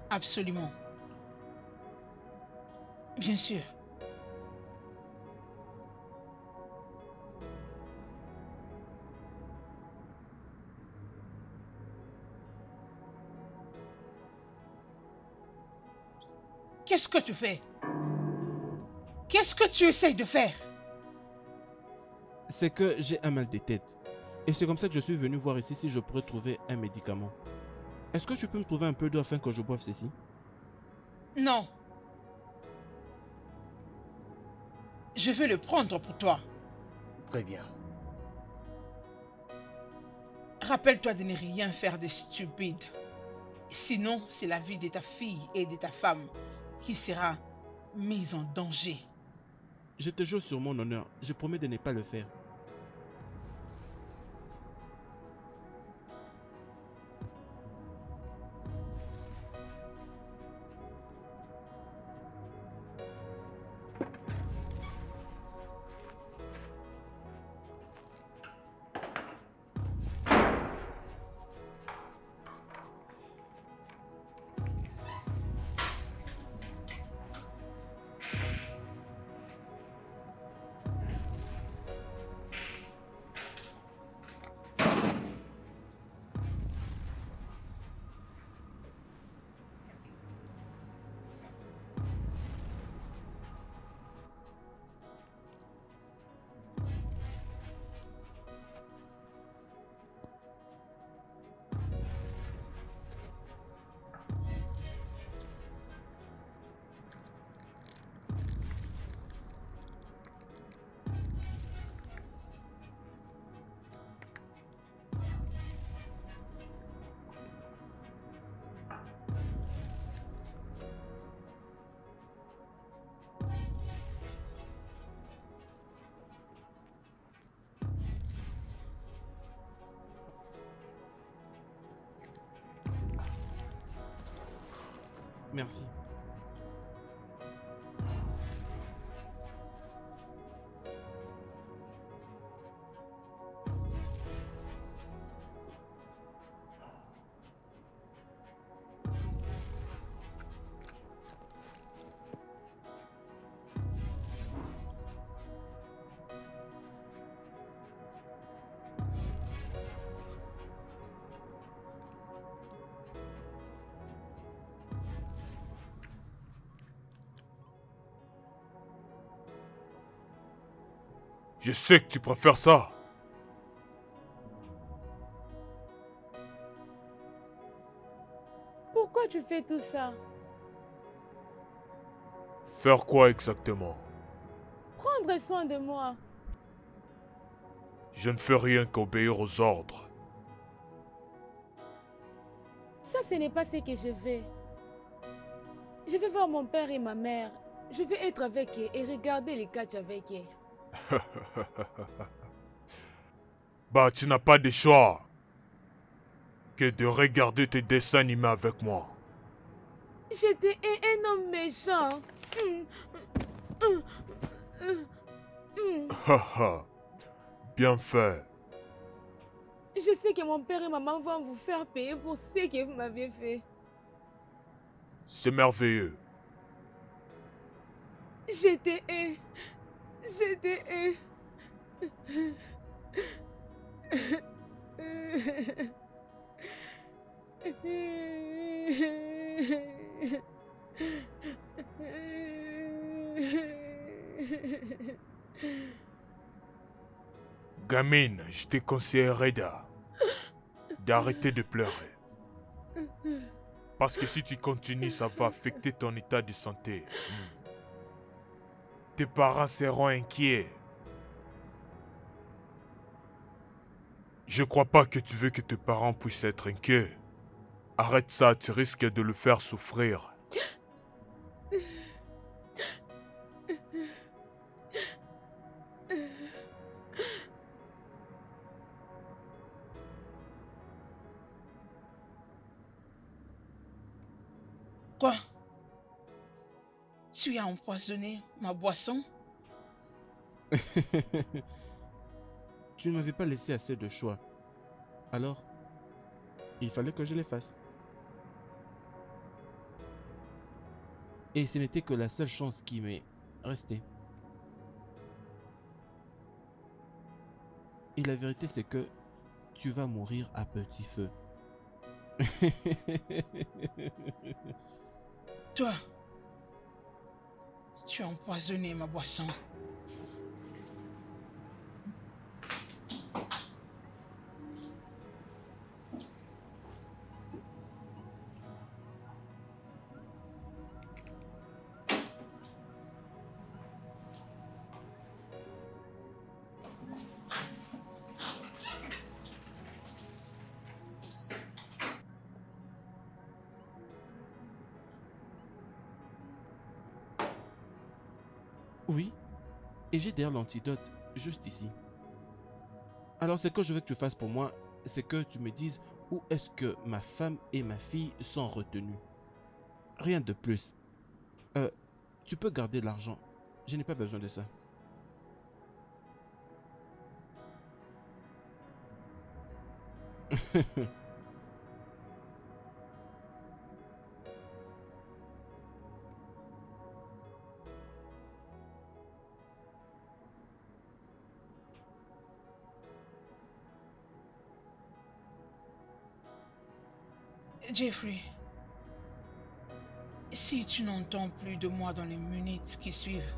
Absolument. Bien sûr. Qu'est-ce que tu fais? Qu'est-ce que tu essayes de faire? C'est que j'ai un mal de tête. Et c'est comme ça que je suis venu voir ici si je pourrais trouver un médicament. Est-ce que tu peux me trouver un peu d'eau afin que je boive ceci? Non. Je vais le prendre pour toi. Très bien. Rappelle-toi de ne rien faire de stupide. Sinon, c'est la vie de ta fille et de ta femme qui sera mise en danger. Je te jure sur mon honneur, je promets de ne pas le faire. Merci. Je sais que tu préfères ça. Pourquoi tu fais tout ça? Faire quoi exactement? Prendre soin de moi. Je ne fais rien qu'obéir aux ordres. Ça, ce n'est pas ce que je veux. Je vais voir mon père et ma mère. Je vais être avec eux et regarder les catchs avec eux. Bah, tu n'as pas de choix que de regarder tes dessins animés avec moi. J'étais un homme méchant. Haha, bien fait. Je sais que mon père et maman vont vous faire payer pour ce que vous m'avez fait. C'est merveilleux. J'étais un. J'étais un. Gamine, je te conseillerais d'arrêter de pleurer. Parce que si tu continues, ça va affecter ton état de santé. Tes parents seront inquiets. Je crois pas que tu veux que tes parents puissent être inquiets. Arrête ça, tu risques de le faire souffrir. Quoi? Tu as empoisonné ma boisson? Tu ne m'avais pas laissé assez de choix. Alors, il fallait que je les fasse. Et ce n'était que la seule chance qui m'est restée. Et la vérité, c'est que tu vas mourir à petit feu. Toi, tu as empoisonné ma boisson. Oui, et j'ai d'ailleurs l'antidote juste ici. Alors ce que je veux que tu fasses pour moi, c'est que tu me dises où est-ce que ma femme et ma fille sont retenues. Rien de plus. Tu peux garder l'argent. Je n'ai pas besoin de ça. Jeffrey, si tu n'entends plus de moi dans les minutes qui suivent,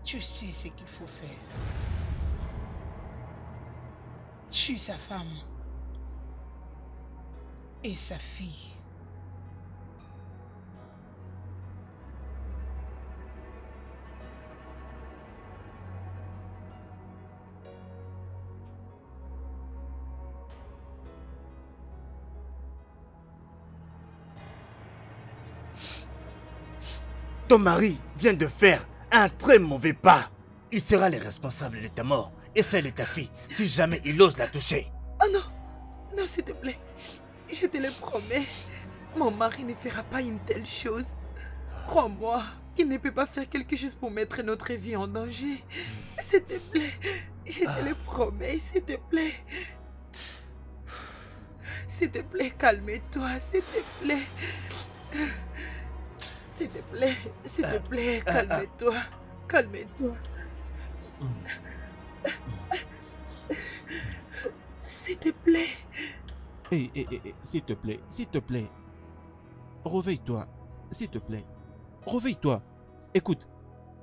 tu sais ce qu'il faut faire. Tue sa femme et sa fille. Ton mari vient de faire un très mauvais pas. Il sera le responsable de ta mort et celle de ta fille si jamais il ose la toucher. Oh non, non s'il te plaît, je te le promets, mon mari ne fera pas une telle chose. Crois-moi, il ne peut pas faire quelque chose pour mettre notre vie en danger. S'il te plaît, je te le promets, s'il te plaît. S'il te plaît, calme-toi, s'il te plaît. S'il te plaît, calme-toi, calme-toi. S'il te plaît. S'il te plaît. Réveille-toi, s'il te plaît. Réveille-toi. Écoute,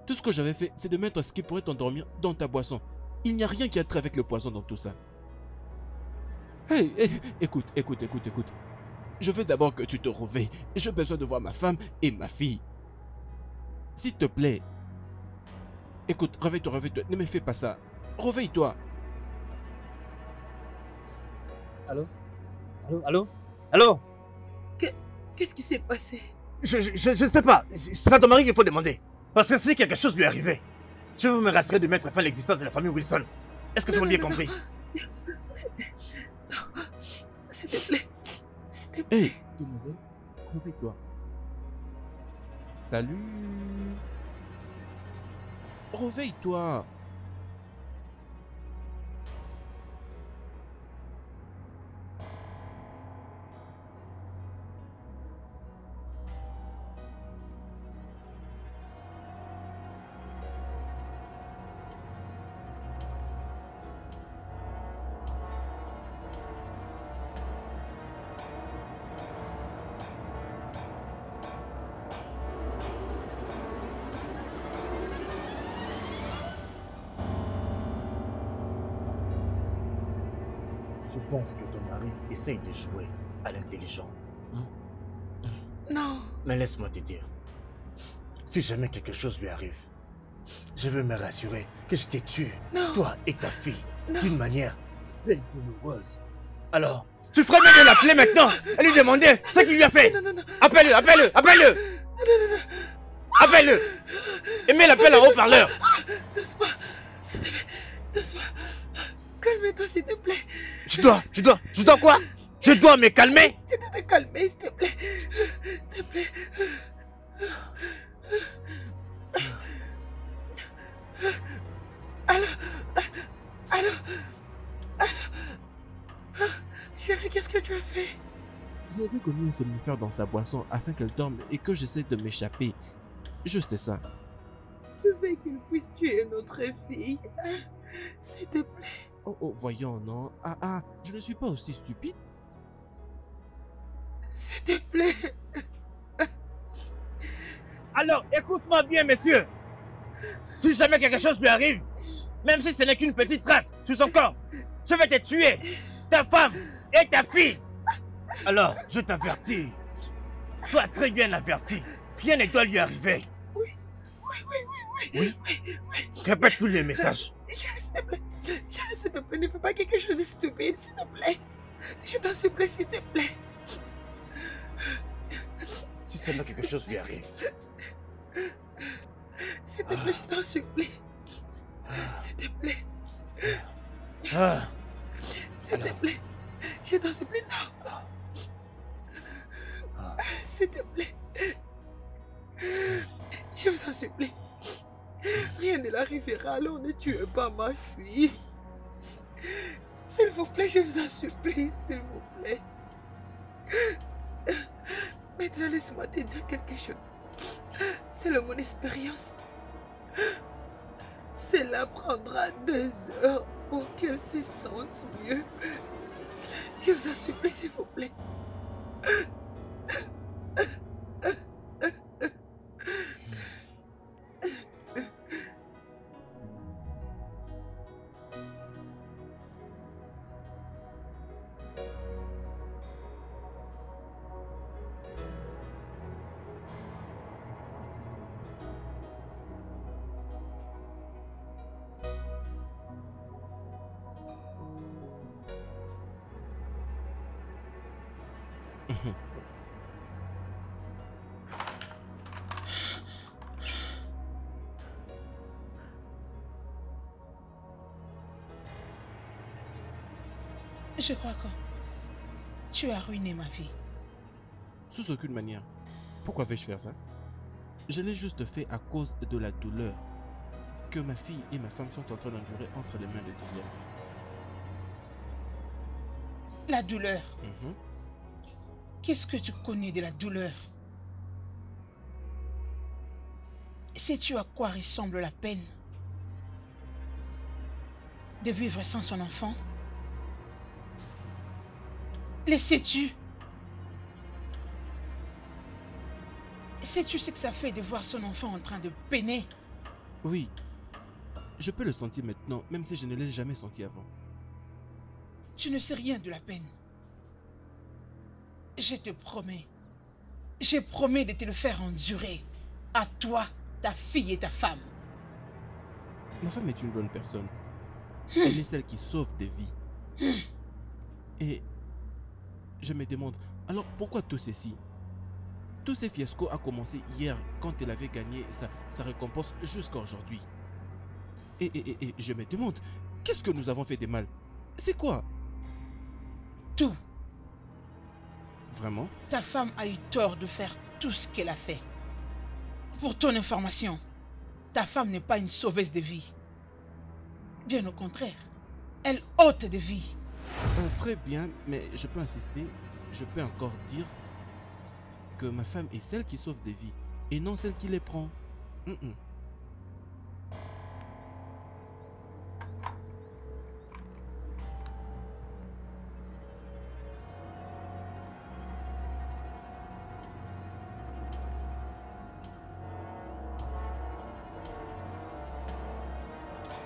Tout ce que j'avais fait, c'est de mettre ce qui pourrait t'endormir dans ta boisson. Il n'y a rien qui a trait avec le poison dans tout ça. Hey, hey, écoute. Je veux d'abord que tu te réveilles. J'ai besoin de voir ma femme et ma fille. S'il te plaît. Écoute, réveille-toi. Ne me fais pas ça. Réveille-toi. Allô? Qu'est-ce qui s'est passé? Je ne sais pas. C'est à ton mari qu'il faut demander. Parce que si quelque chose lui est arrivé, je veux me rassurer de mettre fin à l'existence de la famille Wilson. Est-ce que tu m'as bien compris? Non, s'il te plaît. S'il te plaît. Hey, demoiselle, réveille-toi. Salut. Réveille-toi. Je pense que ton mari essaye de jouer à l'intelligent. Non. Mais laisse-moi te dire, si jamais quelque chose lui arrive, je veux me rassurer que je t'ai tué, toi et ta fille, d'une manière très douloureuse. Alors, tu ferais mieux de l'appeler maintenant et lui demander ce qu'il lui a fait. Non. Appelle-le. Non. Appelle-le. Et mets l'appel en haut-parleur. Doucement. S'il te plaît. Doucement. Calme-toi, s'il te plaît. Je dois quoi? Je dois me calmer? Tu dois te calmer, s'il te plaît. S'il te plaît. Allô? Chérie, qu'est-ce que tu as fait? J'avais commis un somnifère dans sa boisson afin qu'elle dorme et que j'essaie de m'échapper. Juste ça. Je veux qu'elle puisse tuer notre fille. S'il te plaît. Oh, voyons, non. Je ne suis pas aussi stupide. S'il te plaît. Alors, écoute-moi bien, monsieur. Si jamais quelque chose lui arrive, même si ce n'est qu'une petite trace sur son corps, je vais te tuer, ta femme et ta fille. Alors, je t'avertis. Sois très bien averti. Rien ne doit lui arriver. Oui. Répète tous les messages. Chérie, s'il te plaît, ne fais pas quelque chose de stupide, s'il te plaît. Je t'en supplie, s'il te plaît. Si seulement quelque chose lui arrive. S'il te plaît, je t'en supplie. S'il te plaît. S'il te plaît. Je t'en supplie, non. S'il te plaît. Je vous en supplie. Rien ne l'arrivera, alors ne tuez pas ma fille. S'il vous plaît, je vous en supplie, s'il vous plaît. Maintenant, laisse-moi te dire quelque chose. Selon mon expérience, cela prendra 2 heures pour qu'elle se sente mieux. Je vous en supplie, s'il vous plaît. Je crois que tu as ruiné ma vie. Sous aucune manière. Pourquoi vais-je faire ça? Je l'ai juste fait à cause de la douleur que ma fille et ma femme sont en train d'endurer entre les mains de deux hommes. La douleur. Qu'est-ce que tu connais de la douleur? Sais-tu à quoi ressemble la peine de vivre sans son enfant? Les sais-tu? Sais-tu ce que ça fait de voir son enfant en train de peiner Oui, je peux le sentir maintenant, même si je ne l'ai jamais senti avant. Tu ne sais rien de la peine. Je te promets. J'ai promis de te le faire endurer. À toi, ta fille et ta femme. Ma femme est une bonne personne. Elle est celle qui sauve des vies. Et je me demande, alors pourquoi tout ceci? Tous ces fiascos a commencé hier quand elle avait gagné sa récompense jusqu'à aujourd'hui. Et je me demande, qu'est-ce que nous avons fait de mal? C'est quoi? Tout. Vraiment? Ta femme a eu tort de faire tout ce qu'elle a fait. Pour ton information, ta femme n'est pas une sauveuse de vie. Bien au contraire, elle ôte des vies. Très bien, mais je peux insister, je peux encore dire que ma femme est celle qui sauve des vies et non celle qui les prend.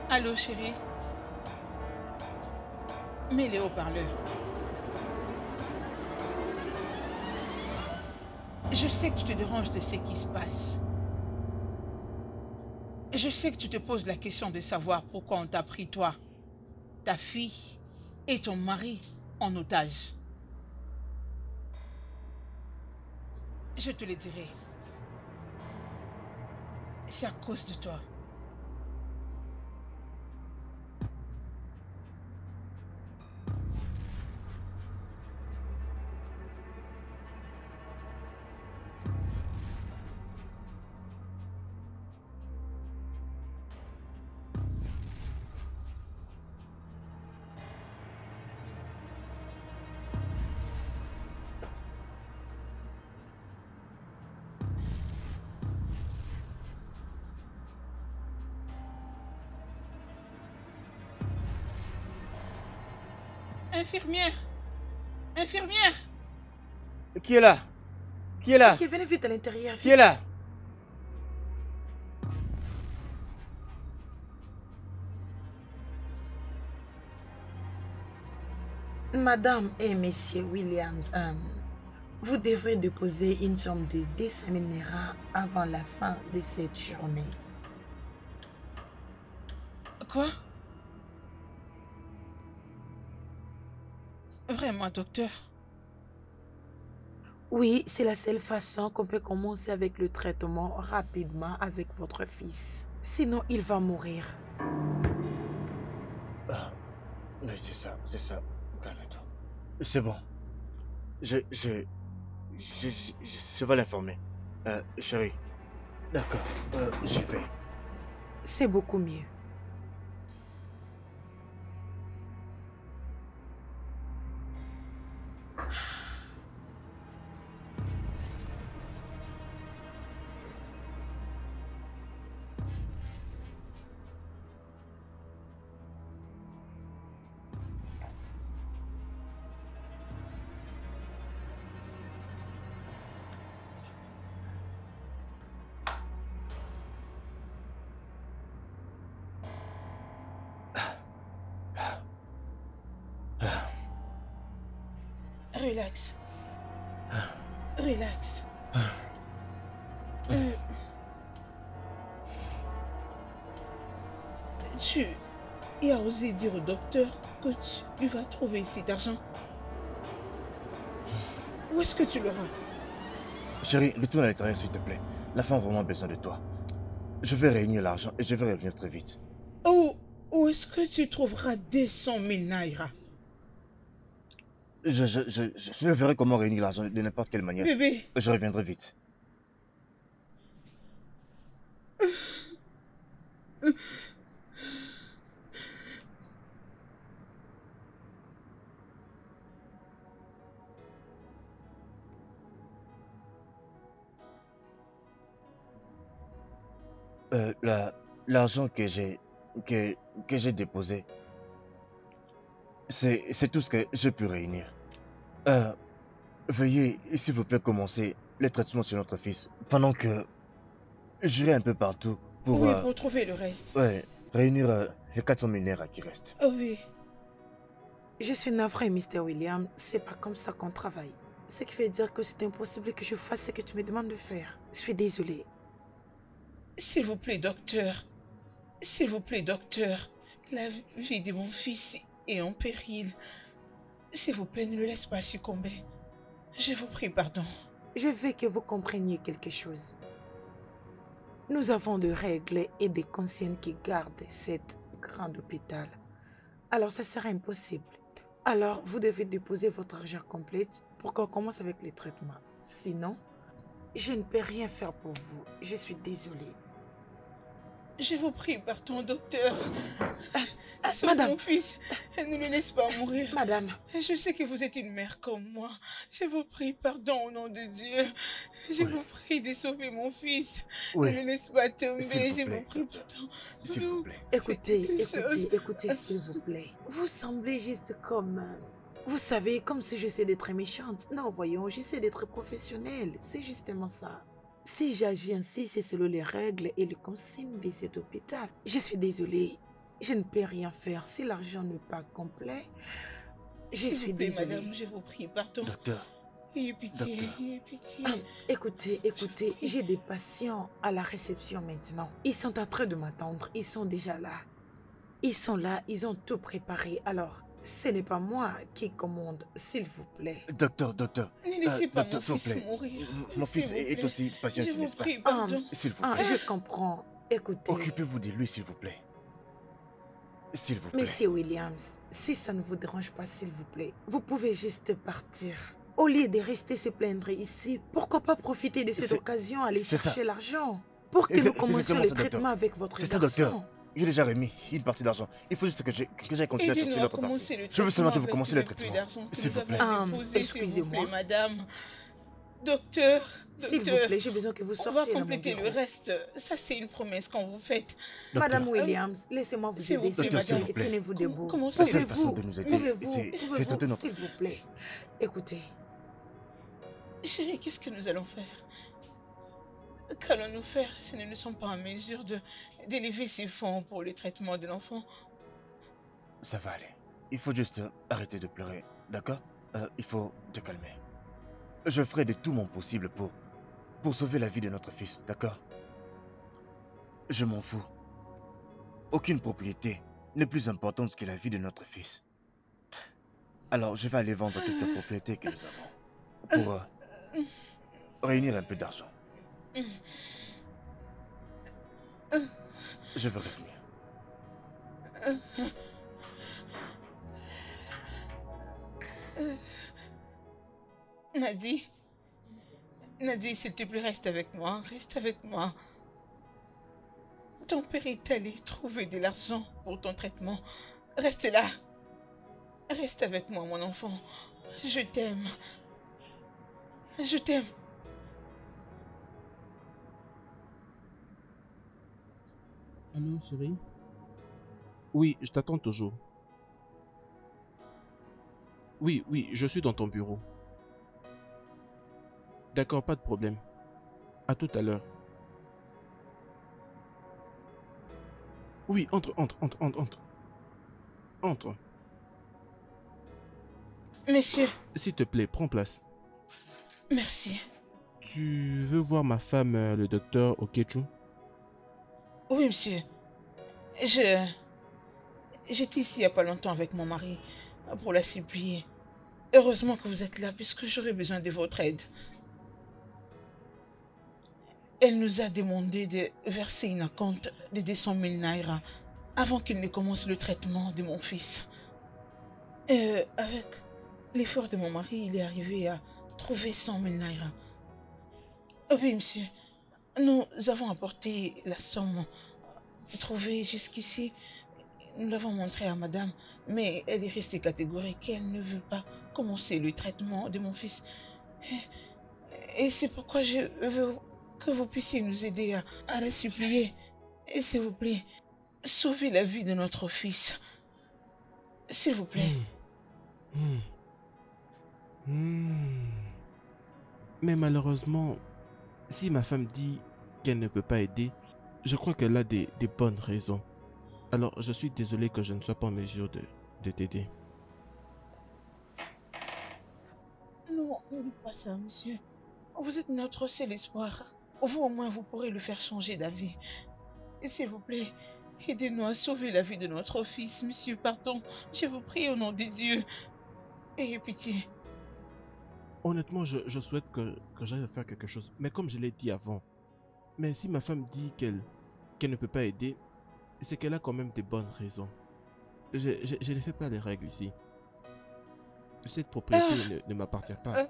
Allô, chérie? Mets les haut-parleurs. Je sais que tu te déranges de ce qui se passe. Je sais que tu te poses la question de savoir pourquoi on t'a pris toi, ta fille et ton mari en otage. Je te le dirai. C'est à cause de toi. Infirmière! Infirmière! Qui est là? Qui est là? Ok, venez vite à l'intérieur. Qui est là? Madame et Monsieur Williams, vous devrez déposer une somme de 200 000 Naira avant la fin de cette journée. Quoi? Vraiment, docteur? Oui, c'est la seule façon qu'on peut commencer avec le traitement rapidement avec votre fils. Sinon, il va mourir. Mais c'est ça. Calme-toi. C'est bon. Je vais l'informer. Chérie. D'accord. J'y vais. C'est beaucoup mieux. Relax. Relax. Tu as osé dire au docteur que tu vas trouver ici d'argent. Où est-ce que tu l'auras? Chérie, retourne à l'intérieur s'il te plaît. La femme a vraiment besoin de toi. Je vais réunir l'argent et je vais revenir très vite. Où est-ce que tu trouveras 200 000 Naira? Je verrai comment réunir l'argent de n'importe quelle manière. Bébé. Je reviendrai vite. L'argent que j'ai déposé, c'est tout ce que j'ai pu réunir. Veuillez, s'il vous plaît, commencer les traitements sur notre fils pendant que j'irai un peu partout pour... Oui, pour trouver le reste. Ouais, réunir les 400 000 naira qui restent. Oh oui. Je suis navrée, Mr. William. C'est pas comme ça qu'on travaille. Ce qui veut dire que c'est impossible que je fasse ce que tu me demandes de faire. Je suis désolée. S'il vous plaît, docteur. S'il vous plaît, docteur. La vie de mon fils est en péril. S'il vous plaît, ne le laisse pas succomber. Je vous prie pardon. Je veux que vous compreniez quelque chose. Nous avons des règles et des consignes qui gardent cet grand hôpital. Alors, ça sera impossible. Alors, vous devez déposer votre argent complet pour qu'on commence avec les traitements. Sinon, je ne peux rien faire pour vous. Je suis désolée. Je vous prie, pardon, docteur. Sauve Madame. mon fils. Ne le laisse pas mourir. Madame. Je sais que vous êtes une mère comme moi. Je vous prie, pardon, au nom de Dieu. Je vous prie de sauver mon fils. Oui. Ne le laisse pas tomber. S'il Je vous plaît, vous prie, docteur. pardon. S'il vous plaît. Écoutez, s'il vous plaît. Vous semblez juste comme... Vous savez, comme si j'essaie d'être méchante. Non, voyons, j'essaie d'être professionnelle. C'est justement ça. Si j'agis ainsi, c'est selon les règles et les consignes de cet hôpital. Je suis désolée. Je ne peux rien faire. Si l'argent n'est pas complet, je S'il suis vous plaît, désolée. madame, je vous prie, pardon. Docteur. Ayez pitié, Docteur. ayez pitié. Écoutez, j'ai des patients à la réception maintenant. Ils sont en train de m'attendre. Ils sont déjà là. Ils sont là, ils ont tout préparé. Alors, ce n'est pas moi qui commande, s'il vous plaît. Docteur. Ne laissez pas docteur, mon s'il vous fils plaît. mourir. Mon S'il fils vous est plaît. aussi patient Je ici, vous n'est-ce pas? prie, pardon. S'il vous plaît. Je comprends. Écoutez, Occupez-vous de lui, s'il vous plaît. S'il vous plaît. Monsieur Williams, si ça ne vous dérange pas, s'il vous plaît, vous pouvez juste partir. Au lieu de rester se plaindre ici, pourquoi pas profiter de cette C'est- occasion, aller c'est ça. chercher l'argent pour que nous Exactement commencions ça, les docteur. traitements avec votre C'est ça, garçon. docteur. J'ai déjà remis une partie d'argent. Il faut juste que j'aille continuer à chercher Aidez-nous à l'autre partie. commencer le Je veux seulement que vous traitement commenciez le avec le peu traitement. d'argent que S'il nous vous plaît. avons déposé, s'il vous Excusez-moi. plaît, madame. Docteur, S'il vous docteur, plaît, j'ai besoin que vous on va sortiez de mon compléter le bureau. reste. Ça, c'est une promesse qu'on vous fait. Docteur. Madame Williams, laissez-moi vous S'il vous aider, plaît, s'il vous Docteur, plaît, s'il vous plaît. tenez-vous debout. Comment La c'est seule façon de nous aider, c'est traiter notre s'il vous fils. plaît. Écoutez, Chérie, qu'est-ce que nous allons faire? Qu'allons-nous faire si nous ne sommes pas en mesure d'élever ces fonds pour le traitement de l'enfant? Ça va aller. Il faut juste arrêter de pleurer, d'accord? Il faut te calmer. Je ferai de tout mon possible pour sauver la vie de notre fils, d'accord? Je m'en fous. Aucune propriété n'est plus importante que la vie de notre fils. Alors, je vais aller vendre toute la propriété que nous avons pour réunir un peu d'argent. Je vais revenir. Nadie, s'il te plaît, reste avec moi. Reste avec moi. Ton père est allé trouver de l'argent pour ton traitement. Reste là. Reste avec moi, mon enfant. Je t'aime. Je t'aime. Allô, chérie? Oui, je t'attends toujours. Oui, je suis dans ton bureau. D'accord, pas de problème. À tout à l'heure. Oui, entre. Entre. Monsieur, S'il te plaît, prends place. merci. Tu veux voir ma femme, le docteur Okechu? Oui, monsieur. J'étais ici il n'y a pas longtemps avec mon mari pour la supplier. Heureusement que vous êtes là puisque j'aurais besoin de votre aide. Elle nous a demandé de verser une acompte de 200 000 naira avant qu'il ne commence le traitement de mon fils. Avec l'effort de mon mari, il est arrivé à trouver 100 000 naira. Oui, monsieur. Nous avons apporté la somme trouvée jusqu'ici. Nous l'avons montrée à madame, mais elle est restée catégorique. Elle ne veut pas commencer le traitement de mon fils. Et c'est pourquoi je veux que vous puissiez nous aider à la supplier. Et s'il vous plaît, sauvez la vie de notre fils. S'il vous plaît. Mais malheureusement, si ma femme dit qu'elle ne peut pas aider, Je crois qu'elle a des bonnes raisons. Alors, je suis désolé que je ne sois pas en mesure de t'aider. Non, ne dites pas ça, monsieur. Vous êtes notre seul espoir. Vous, au moins, vous pourrez le faire changer d'avis. Et s'il vous plaît, aidez-nous à sauver la vie de notre fils, monsieur. Pardon, je vous prie au nom des dieux. Ayez pitié. Honnêtement, je souhaite que j'aille faire quelque chose. Mais comme je l'ai dit avant, mais si ma femme dit qu'elle ne peut pas aider, c'est qu'elle a quand même des bonnes raisons. Je ne fais pas les règles ici. Cette propriété ne m'appartient pas.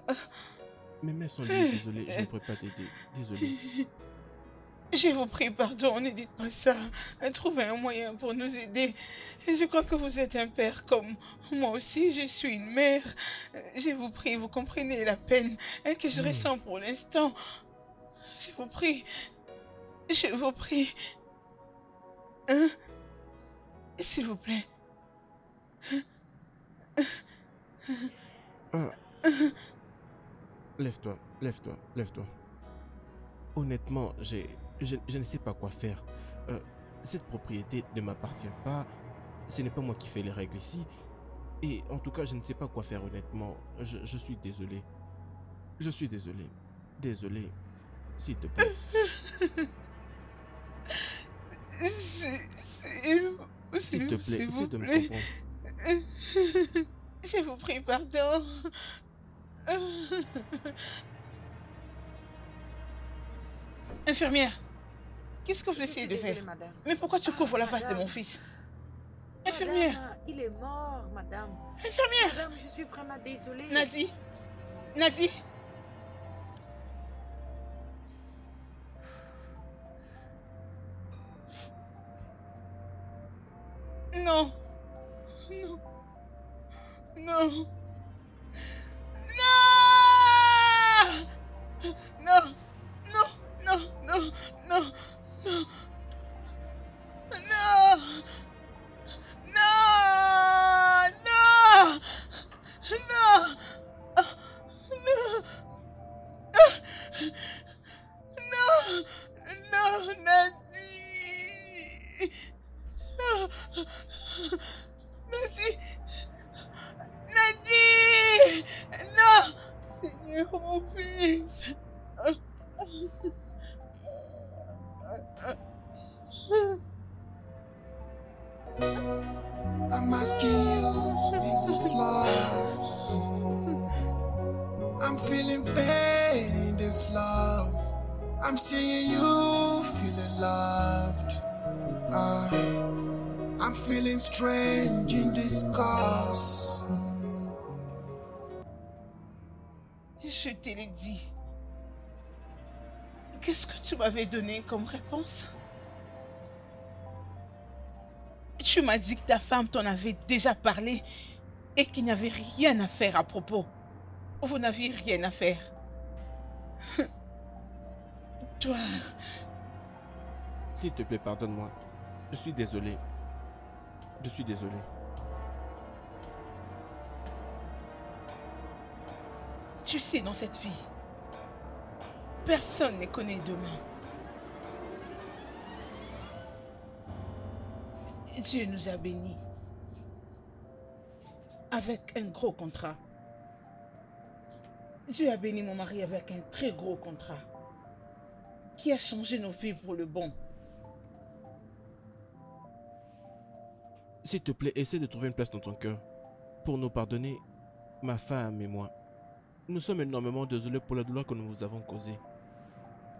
Mes mains sont liées, désolé, je ne pourrais pas t'aider. Désolé. Je vous prie, pardon, ne dites pas ça. Trouvez un moyen pour nous aider. Je crois que vous êtes un père comme moi aussi, je suis une mère. Je vous prie, vous comprenez la peine que je ressens pour l'instant. Je vous prie. Je vous prie. Hein? S'il vous plaît. Lève-toi, lève-toi, lève-toi. Honnêtement, je ne sais pas quoi faire. Cette propriété ne m'appartient pas. Ce n'est pas moi qui fais les règles ici. Et en tout cas, je ne sais pas quoi faire honnêtement. Je suis désolé. Je suis désolé. Désolé. S'il te plaît. S'il te plaît, essaie de me comprendre. Je vous prie, pardon. Infirmière, qu'est-ce que vous essayez de faire? Madame. Mais pourquoi tu couvres la face de madame. mon fils? Infirmière, Madame, il est mort, madame. infirmière, Madame, je suis vraiment désolée. Nadi, Nadi. Non, non, non. Non! Non! Non! Non! Non! Non! Non! Non! Non! Non! Non! Non! Nadi! Nadi! Nadi! Non! Seigneur, mon fils! I'm asking you, is this love? I'm feeling pain in this love. I'm seeing you feeling loved. I'm feeling strange in this cause. Je te l'ai dit. Qu'est-ce que tu m'avais donné comme réponse? Tu m'as dit que ta femme t'en avait déjà parlé et qu'il n'y avait rien à faire à propos. Vous n'aviez rien à faire. Toi... S'il te plaît, pardonne-moi. Je suis désolé. Je suis désolé. Tu sais, dans cette vie, personne ne connaît demain. Dieu nous a bénis avec un gros contrat. Dieu a béni mon mari avec un très gros contrat qui a changé nos vies pour le bon. S'il te plaît, essaie de trouver une place dans ton cœur pour nous pardonner, ma femme et moi. Nous sommes énormément désolés pour la douleur que nous vous avons causée.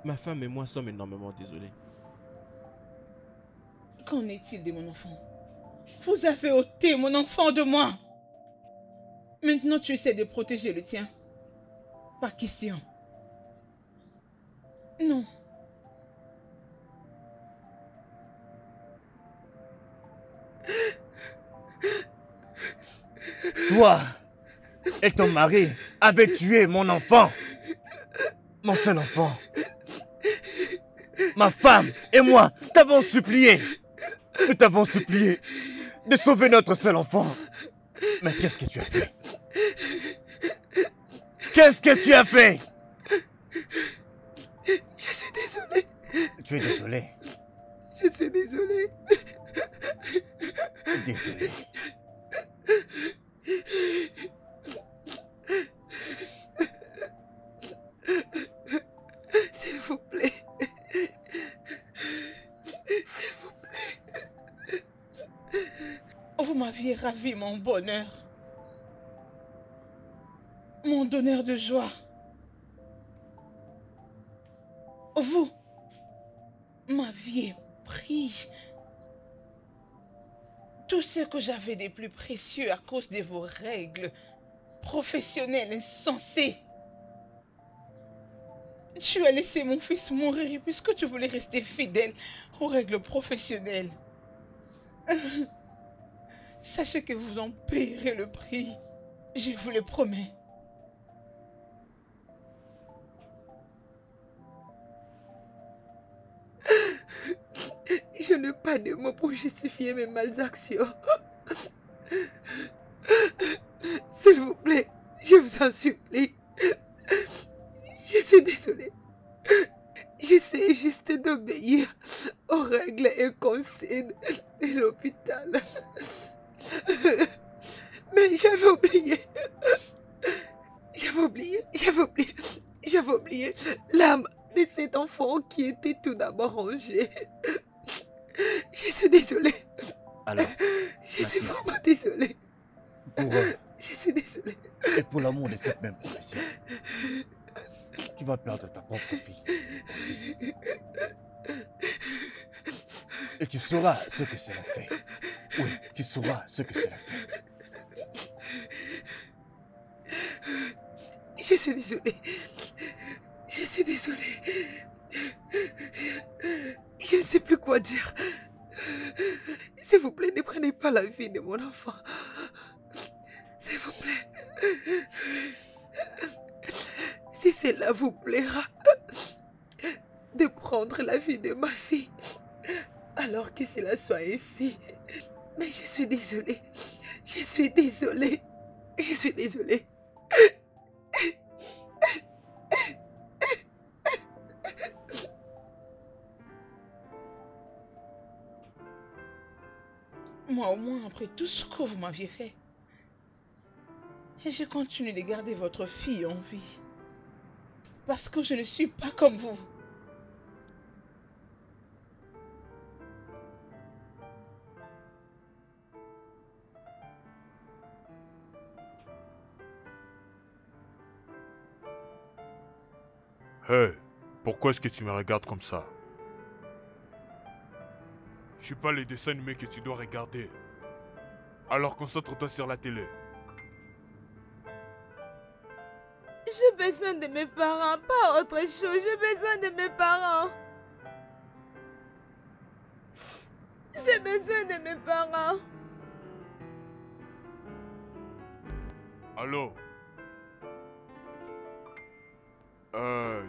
Ma femme et moi sommes énormément désolés. Qu'en est-il de mon enfant? Vous avez ôté mon enfant de moi. Maintenant, tu essaies de protéger le tien. Par question. Non. Toi et ton mari avez tué mon enfant. Mon seul enfant. Ma femme et moi t'avons supplié. Nous t'avons supplié de sauver notre seul enfant. Mais qu'est-ce que tu as fait? Qu'est-ce que tu as fait? Je suis désolée. Tu es désolé. suis désolée. Désolé. S'il vous plaît. S'il vous plaît. Vous m'aviez ravi mon bonheur. Mon donneur de joie. Vous m'aviez pris tout ce que j'avais de plus précieux à cause de vos règles professionnelles insensées. Tu as laissé mon fils mourir puisque tu voulais rester fidèle aux règles professionnelles. Sachez que vous en payerez le prix. Je vous le promets. Je n'ai pas de mots pour justifier mes malas actions. S'il vous plaît, je vous en supplie. Je suis désolée. J'essaie juste d'obéir aux règles et consignes de l'hôpital. Mais j'avais oublié. J'avais oublié l'âme de cet enfant qui était tout d'abord en jeu. Je suis désolée. Alors, je suis vraiment désolée. Je suis désolée. Et pour l'amour de cette même profession, tu vas perdre ta propre fille aussi. Et tu sauras ce que cela fait. Oui, tu sauras ce que cela fait. Je suis désolée. Je suis désolée. Je ne sais plus quoi dire. S'il vous plaît, ne prenez pas la vie de mon enfant. S'il vous plaît. Si cela vous plaira de prendre la vie de ma fille, alors que cela soit ainsi. Mais je suis désolée. Je suis désolée. Je suis désolée. Moi, au moins, après tout ce que vous m'aviez fait, et je continue de garder votre fille en vie. Parce que je ne suis pas comme vous. Hey, pourquoi est-ce que tu me regardes comme ça? Je suis pas les dessins animés que tu dois regarder. Alors concentre-toi sur la télé. J'ai besoin de mes parents, pas autre chose. J'ai besoin de mes parents. J'ai besoin de mes parents. Allô?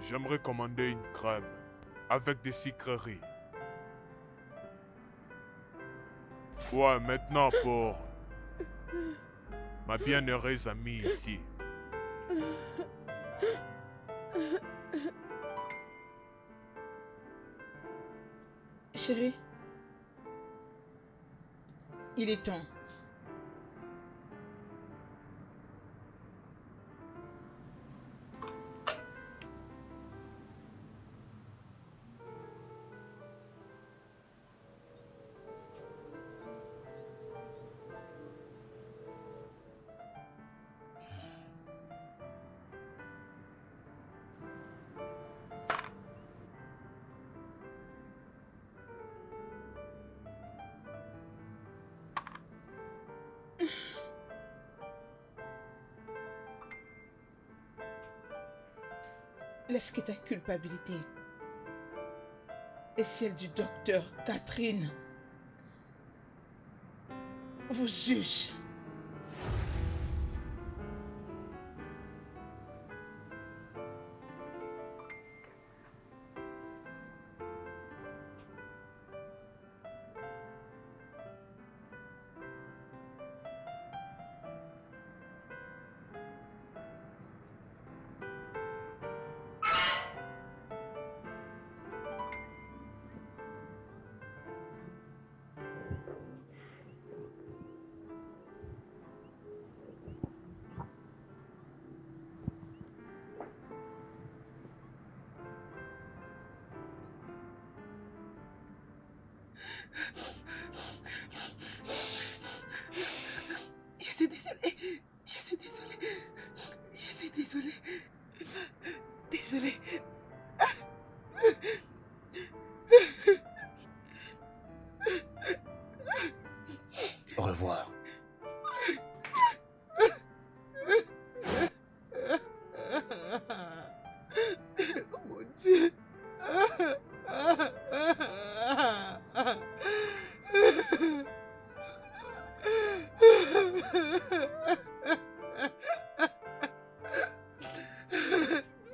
J'aimerais commander une crème avec des sucreries. Ouais, maintenant pour ma bienheureuse amie ici. Chérie, il est temps. Laisse que ta culpabilité et celle du docteur Catherine vous jugent. Je suis désolée. Je suis désolée. Je suis désolée. Désolée. Au revoir. Oh mon Dieu.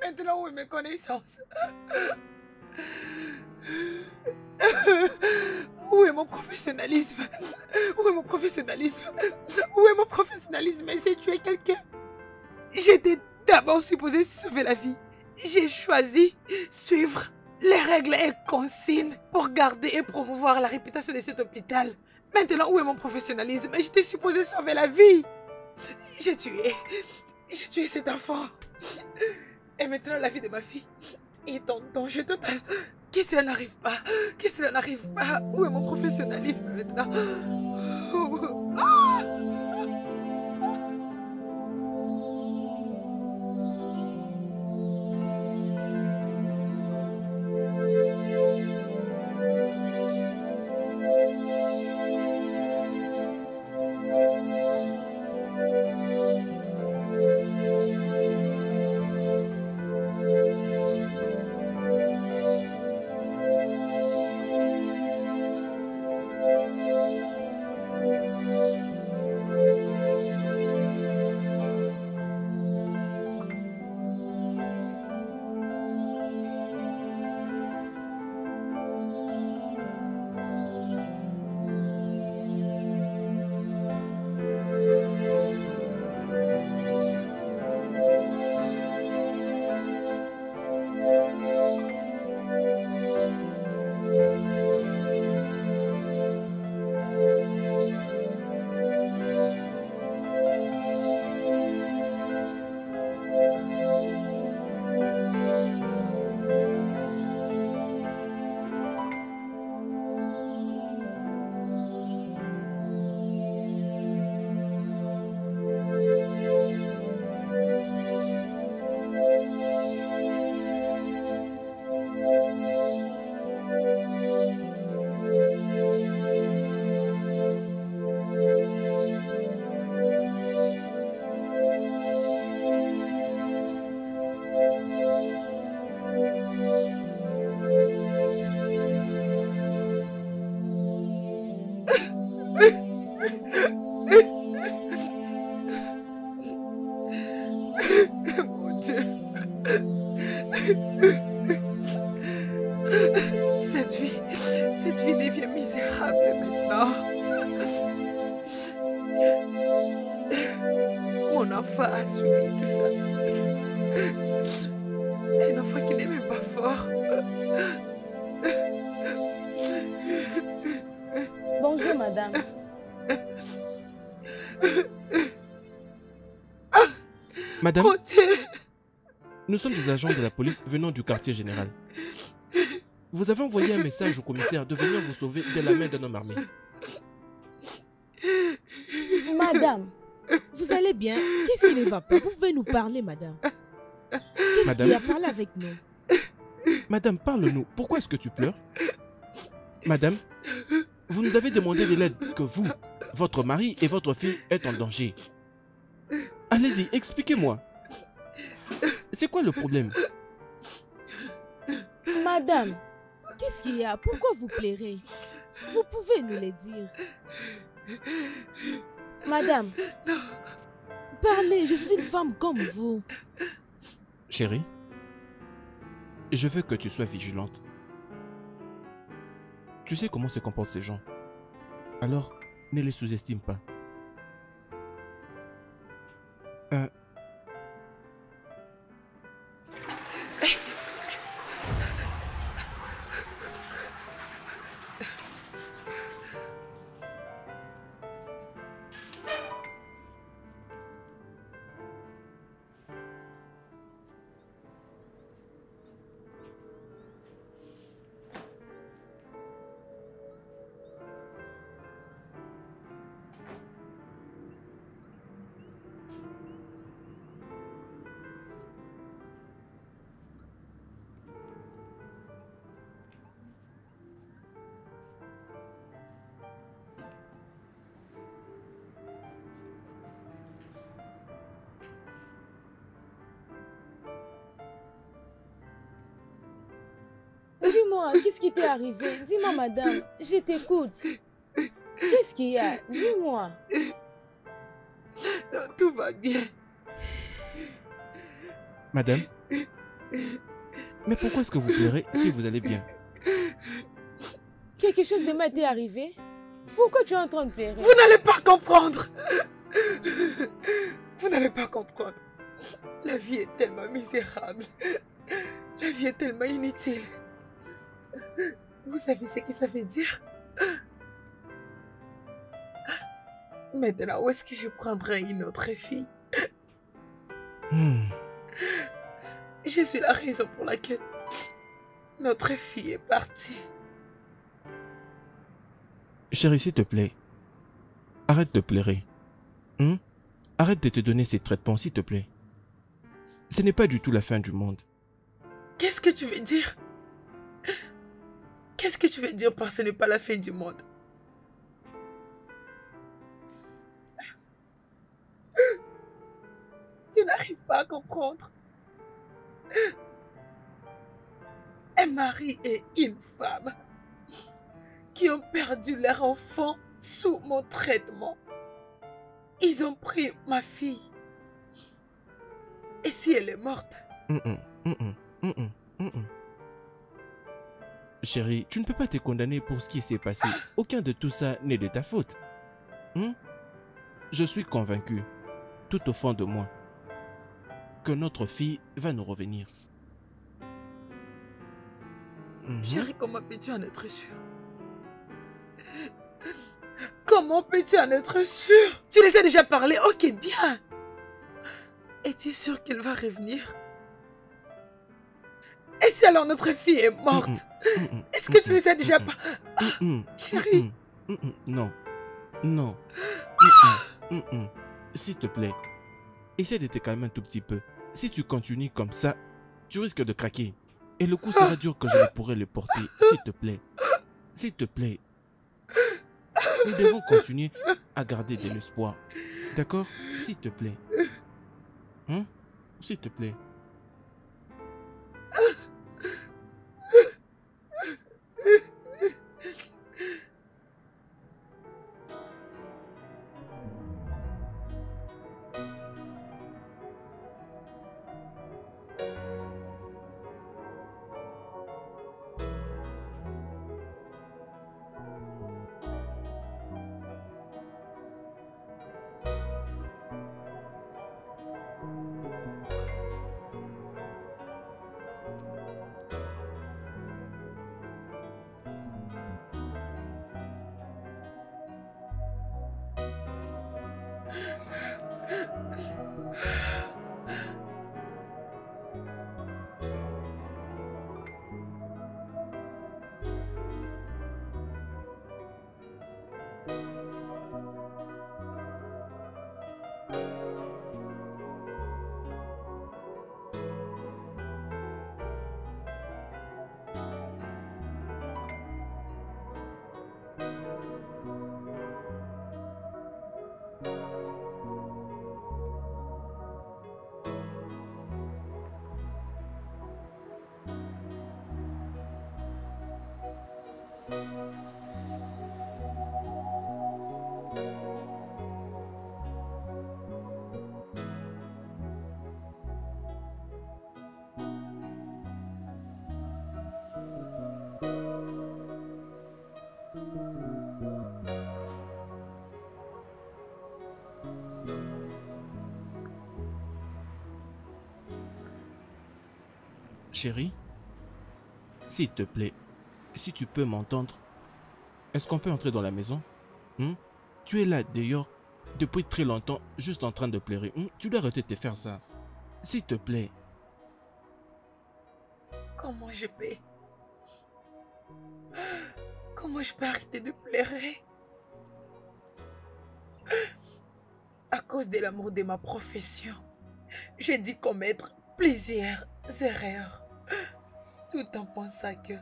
Maintenant, où est mes connaissances? Où est mon professionnalisme? Où est mon professionnalisme? Où est mon professionnalisme? Essayer de tuer quelqu'un? J'étais d'abord supposée sauver la vie. J'ai choisi suivre les règles et consignes pour garder et promouvoir la réputation de cet hôpital. Maintenant, où est mon professionnalisme? J'étais supposée sauver la vie. J'ai tué cet enfant. Et maintenant, la vie de ma fille est en danger total. Que cela n'arrive pas. Que cela n'arrive pas. Où est mon professionnalisme maintenant? Ah! Mon Dieu. Cette vie devient misérable maintenant. Mon enfant a subi tout ça. Un enfant qui n'est même pas fort. Bonjour, madame. Madame, Mon Dieu. nous sommes des agents de la police venant du quartier général. Vous avez envoyé un message au commissaire de venir vous sauver de la main d'un homme armé. Madame, vous allez bien? Qu'est-ce qui ne va pas? Vous pouvez nous parler, madame. Qu'est-ce Madame? qui a parlé avec nous? Madame, parle-nous. Pourquoi est-ce que tu pleures? Madame, vous nous avez demandé de l'aide que vous, votre mari et votre fille êtes en danger. Allez-y, expliquez-moi. C'est quoi le problème? Madame, Qu'est-ce qu'il y a? Pourquoi vous pleurez? Vous pouvez nous le dire. madame, Parlez, je suis une femme comme vous. Chérie, je veux que tu sois vigilante. Tu sais comment se comportent ces gens. Alors, ne les sous-estime pas. Dis-moi, qu'est-ce qui t'est arrivé? Dis-moi, madame, je t'écoute. Qu'est-ce qu'il y a? Dis-moi. Non, tout va bien. Madame, mais pourquoi est-ce que vous pleurez si vous allez bien? Quelque chose de mal t'est arrivé? Pourquoi tu es en train de pleurer? Vous n'allez pas comprendre. Vous n'allez pas comprendre. La vie est tellement misérable. La vie est tellement inutile. Vous savez ce que ça veut dire? Maintenant, où est-ce que je prendrai une autre fille? Je suis la raison pour laquelle notre fille est partie. Chérie, s'il te plaît, arrête de pleurer. Arrête de te donner ces traitements, s'il te plaît. Ce n'est pas du tout la fin du monde. Qu'est-ce que tu veux dire? Qu'est-ce que tu veux dire par ce n'est pas la fin du monde? Tu n'arrives pas à comprendre. Un mari et une femme qui ont perdu leur enfant sous mon traitement. Ils ont pris ma fille. Et si elle est morte? Chérie, tu ne peux pas te condamner pour ce qui s'est passé. Aucun de tout ça n'est de ta faute. Je suis convaincu, tout au fond de moi, que notre fille va nous revenir. Chérie, comment peux-tu en être sûr? Comment peux-tu en être sûr? Tu les as déjà parlé, ok, bien. Es-tu sûr qu'elle va revenir? Et si alors notre fille est morte? Est-ce que tu les as déjà parlé? Chérie. Non. Non. S'il te plaît, essaie de te calmer un tout petit peu. Si tu continues comme ça, tu risques de craquer. Et le coup sera dur que je ne pourrai le porter. S'il te plaît. S'il te plaît. Nous devons continuer à garder de l'espoir. D'accord? S'il te plaît. S'il te plaît. Chérie, s'il te plaît, si tu peux m'entendre, est-ce qu'on peut entrer dans la maison? Tu es là d'ailleurs depuis très longtemps, juste en train de pleurer. Tu dois arrêter de te faire ça. S'il te plaît. Comment je peux? Comment je peux arrêter de pleurer? À cause de l'amour de ma profession, j'ai dû commettre plusieurs erreurs. Tout en pensant que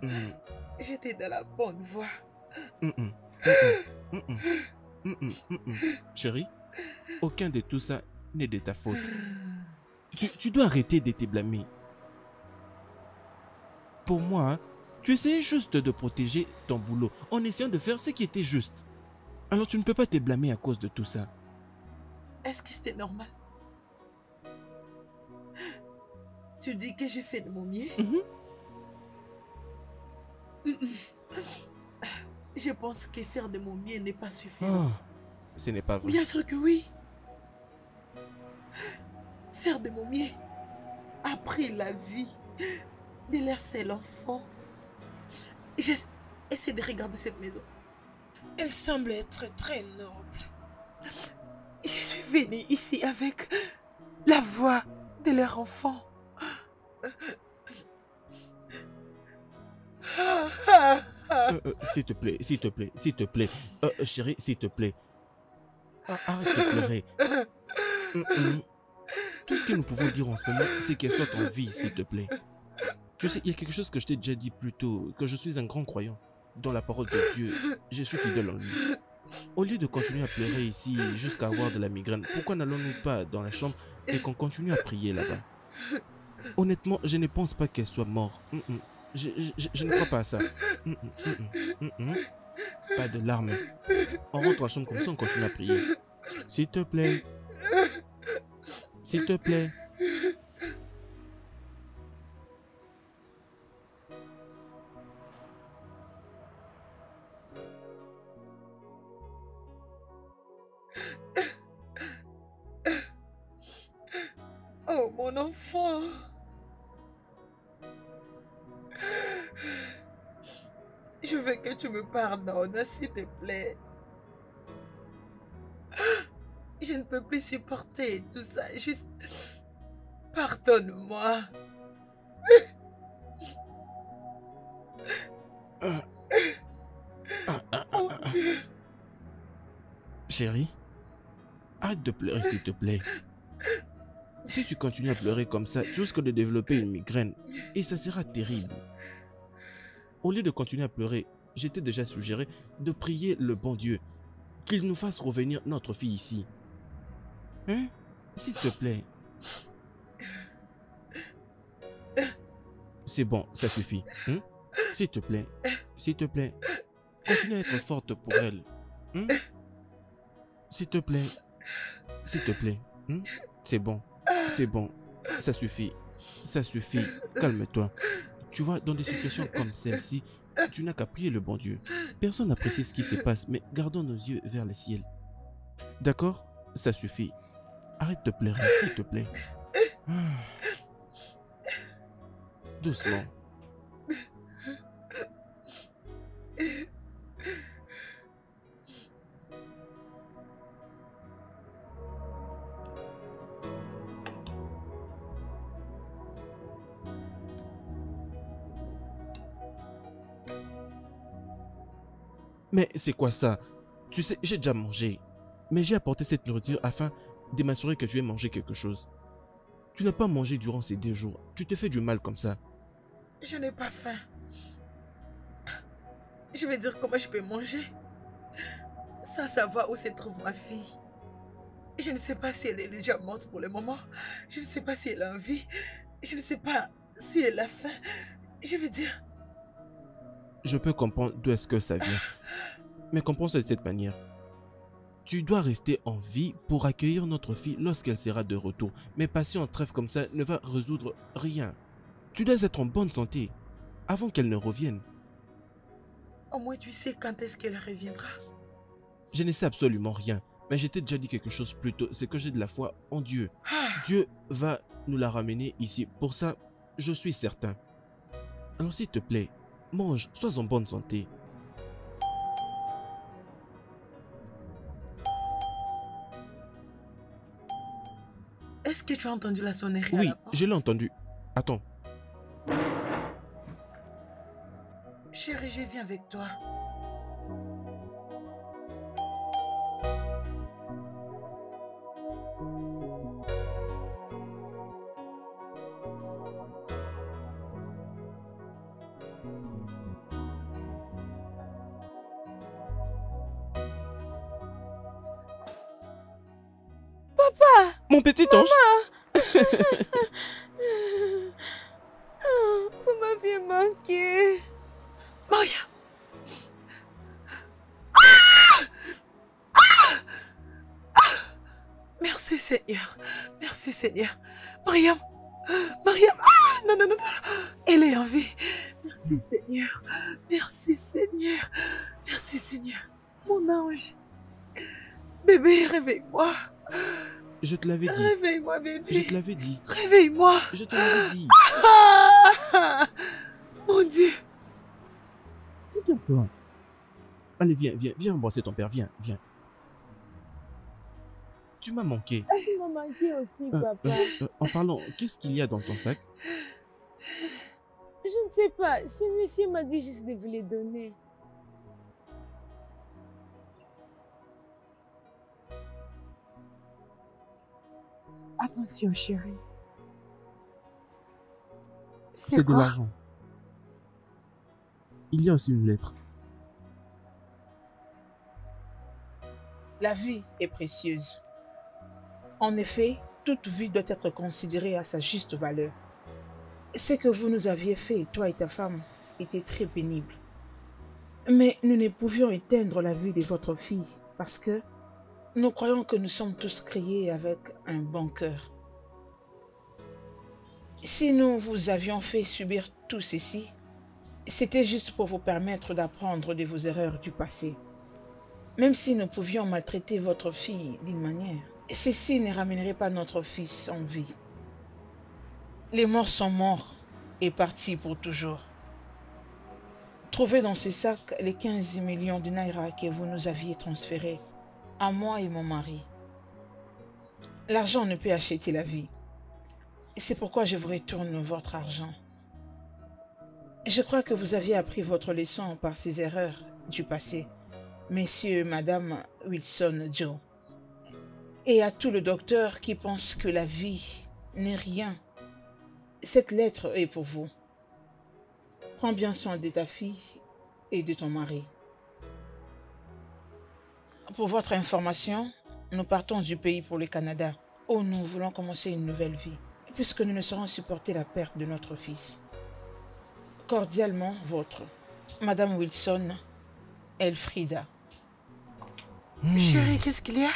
j'étais dans la bonne voie. Chérie, aucun de tout ça n'est de ta faute. Tu dois arrêter de te blâmer. Pour moi, Tu essayais juste de protéger ton boulot en essayant de faire ce qui était juste. Alors tu ne peux pas te blâmer à cause de tout ça. Est-ce que c'était normal? Tu dis que j'ai fait de mon mieux? Je pense que faire de mon mieux n'est pas suffisant. Ce n'est pas vrai. Bien sûr que oui. Faire de mon mieux après la vie de leur seul enfant. J'essaie de regarder cette maison. Elle semble être très noble. Je suis venue ici avec la voix de leur enfant. S'il te plaît, s'il te plaît, s'il te plaît. Chérie, s'il te plaît. Arrête de pleurer. Tout ce que nous pouvons dire en ce moment, c'est qu'elle soit en vie, s'il te plaît. Tu sais, il y a quelque chose que je t'ai déjà dit plus tôt, que je suis un grand croyant. Dans la parole de Dieu, je suis fidèle en lui. Au lieu de continuer à pleurer ici jusqu'à avoir de la migraine, pourquoi n'allons-nous pas dans la chambre et qu'on continue à prier là-bas? Honnêtement, je ne pense pas qu'elle soit morte. Je ne crois pas à ça. Pas de larmes. On rentre dans la chambre comme ça, on continue à prier. S'il te plaît. S'il te plaît. Oh, mon enfant. Je veux que tu me pardonnes, s'il te plaît. Je ne peux plus supporter tout ça. Juste pardonne-moi. Oh Dieu. Chérie, arrête de pleurer s'il te plaît. Si tu continues à pleurer comme ça, tu risques de développer une migraine et ça sera terrible. Au lieu de continuer à pleurer, j'étais déjà suggéré de prier le bon Dieu, qu'il nous fasse revenir notre fille ici. Hein? S'il te plaît. C'est bon, ça suffit. Hein? S'il te plaît, s'il te plaît, continue à être forte pour elle. Hein? S'il te plaît, s'il te plaît. Hein? C'est bon, ça suffit, calme-toi. Tu vois, dans des situations comme celle-ci, tu n'as qu'à prier le bon Dieu. Personne n'apprécie ce qui se passe, mais gardons nos yeux vers le ciel. D'accord? Ça suffit. Arrête de pleurer, s'il te plaît. Doucement. Mais c'est quoi ça? Tu sais, j'ai déjà mangé. Mais j'ai apporté cette nourriture afin de m'assurer que tu aies mangé quelque chose. Tu n'as pas mangé durant ces 2 jours. Tu te fais du mal comme ça. Je n'ai pas faim. Je vais dire comment je peux manger sans savoir où se trouve ma fille. Je ne sais pas si elle est déjà morte pour le moment. Je ne sais pas si elle a envie. Je ne sais pas si elle a faim. Je veux dire... Je peux comprendre d'où est-ce que ça vient. Mais comprends ça de cette manière. Tu dois rester en vie pour accueillir notre fille lorsqu'elle sera de retour. Mais passer en trêve comme ça ne va résoudre rien. Tu dois être en bonne santé avant qu'elle ne revienne. Au moins tu sais quand est-ce qu'elle reviendra. Je ne sais absolument rien. Mais je t'ai déjà dit quelque chose plus tôt. C'est que j'ai de la foi en Dieu. Dieu va nous la ramener ici. Pour ça, je suis certain. Alors s'il te plaît, mange, sois en bonne santé. Est-ce que tu as entendu la sonnerie à Oui, la porte? je l'ai entendu. Attends. Chérie, je viens avec toi. Papa! Mon petit ange! Vous m'aviez manqué. Mariam. Merci Seigneur. Merci Seigneur. Mariam. Mariam. Ah, non, non, non, non. Elle est en vie. Merci Seigneur. Merci Seigneur. Merci Seigneur. Mon ange. Bébé, réveille-moi. Je te l'avais dit. Réveille-moi, bébé. Je te l'avais dit. Réveille-moi. Je te l'avais dit. Ah, mon Dieu. Regarde-toi. Allez, viens, viens, viens embrasser ton père. Viens, viens. Tu m'as manqué. Tu m'as manqué aussi, papa. En parlant, qu'est-ce qu'il y a dans ton sac? Je ne sais pas. Ce monsieur m'a dit juste de vous les donner. Attention, chérie. C'est de quoi? l'argent. Il y a aussi une lettre. La vie est précieuse. En effet, toute vie doit être considérée à sa juste valeur. Ce que vous nous aviez fait, toi et ta femme, était très pénible. Mais nous ne pouvions éteindre la vie de votre fille parce que nous croyons que nous sommes tous créés avec un bon cœur. Si nous vous avions fait subir tout ceci, c'était juste pour vous permettre d'apprendre de vos erreurs du passé. Même si nous pouvions maltraiter votre fille d'une manière, ceci ne ramènerait pas notre fils en vie. Les morts sont morts et partis pour toujours. Trouvez dans ces sacs les 15 millions de naira que vous nous aviez transférés à moi et mon mari. L'argent ne peut acheter la vie. C'est pourquoi je vous retourne votre argent. Je crois que vous aviez appris votre leçon par ces erreurs du passé, messieurs et madame Wilson Joe. Et à tout le docteur qui pense que la vie n'est rien, cette lettre est pour vous. Prends bien soin de ta fille et de ton mari. Pour votre information, nous partons du pays pour le Canada, où nous voulons commencer une nouvelle vie, puisque nous ne saurons supporter la perte de notre fils. Cordialement votre, Madame Wilson, Elfrida. Chérie, qu'est-ce qu'il y a?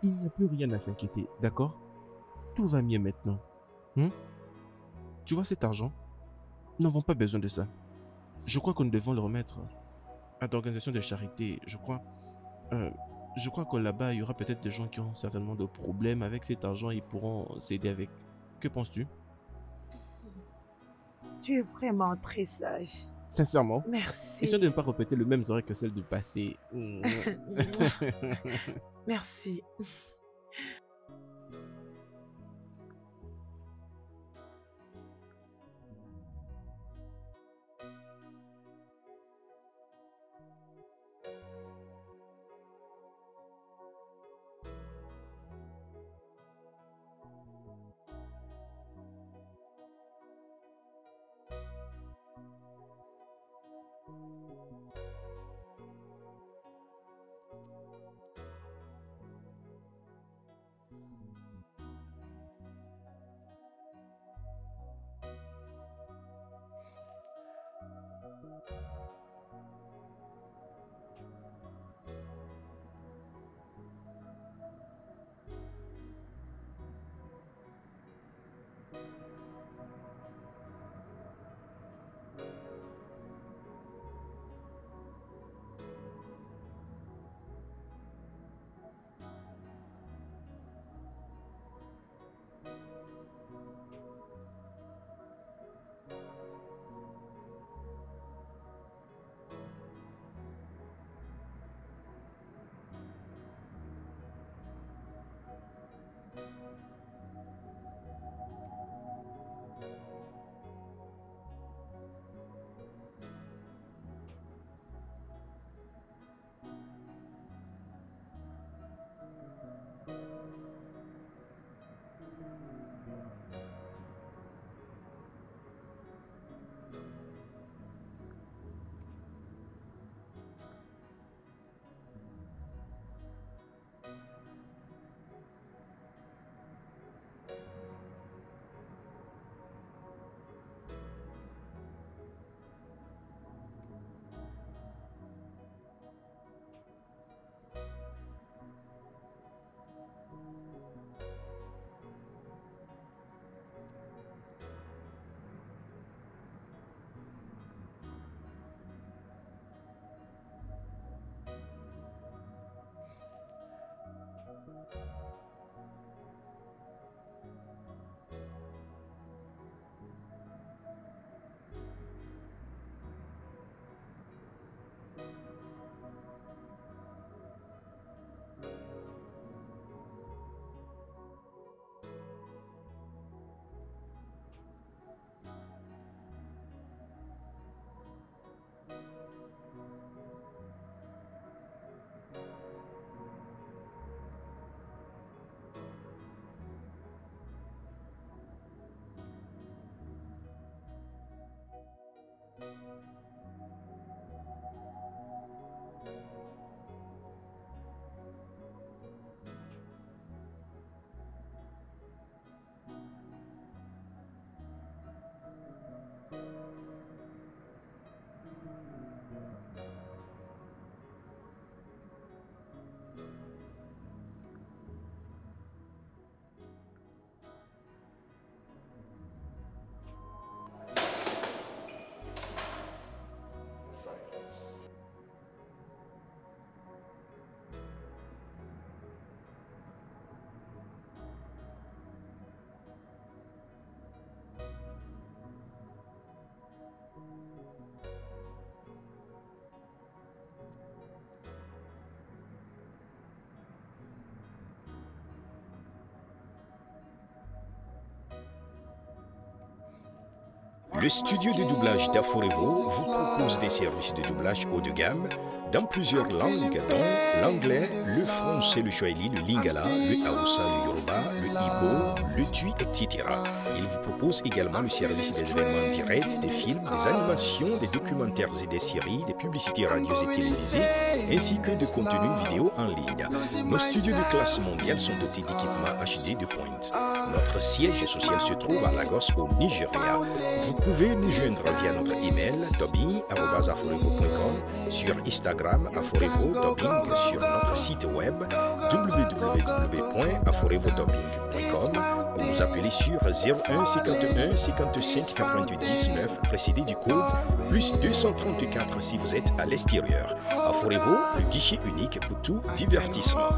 Il n'y a plus rien à s'inquiéter, d'accord? Tout va mieux maintenant. Tu vois cet argent? Nous n'avons pas besoin de ça. Je crois que nous devons le remettre à l'organisation de charité. Je crois que là-bas, il y aura peut-être des gens qui ont certainement de problèmes avec cet argent et ils pourront s'aider avec. Que penses-tu? Tu es vraiment très sage. Sincèrement. Merci. Essaye de ne pas répéter le même erreur que celle du passé. Merci. Le studio de doublage d'Aforevo vous propose des services de doublage haut de gamme dans plusieurs langues, dont l'anglais, le français, le swahili, le lingala, le haoussa, le yoruba, le ibo, le tui, etc. Il vous propose également le service des événements directs, des films, des animations, des documentaires et des séries, des publicités radios et télévisées, ainsi que de contenus vidéo en ligne. Nos studios de classe mondiale sont dotés d'équipements HD de pointe. Notre siège social se trouve à Lagos, au Nigeria. Vous pouvez nous joindre via notre email dubbing@aforevo.com, sur Instagram Aforevo Dubbing, sur notre site web www.aforevodubbing.com ou nous appeler sur 01 51 55 99 précédé du code plus 234 si vous êtes à l'extérieur. Aforevo, le guichet unique pour tout divertissement.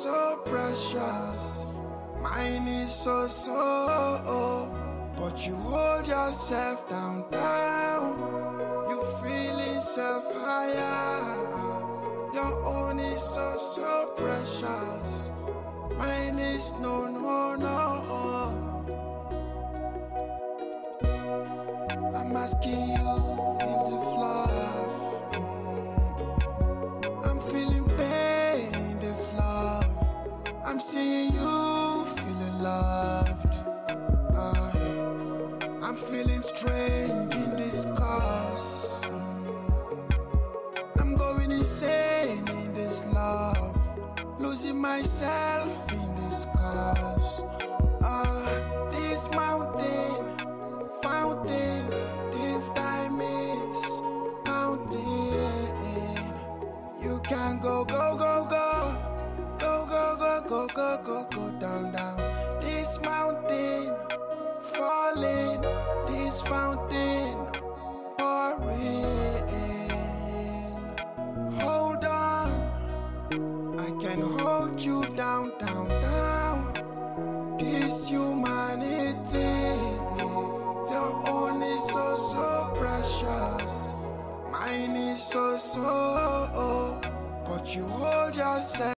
So precious, mine is so but you hold yourself down, you feeling self higher, your own is so precious, mine is no. I'm asking you, is this love? I'm feeling pain, this love. I'm seeing you feeling loved. I'm feeling strange in this cause. I'm going insane in this love. Losing myself in this cause. This fountain, this time is mountain. You can go down. This mountain falling, this fountain pouring. Hold on, I can hold you down. This humanity, your own is so precious, mine is so, but you hold yourself.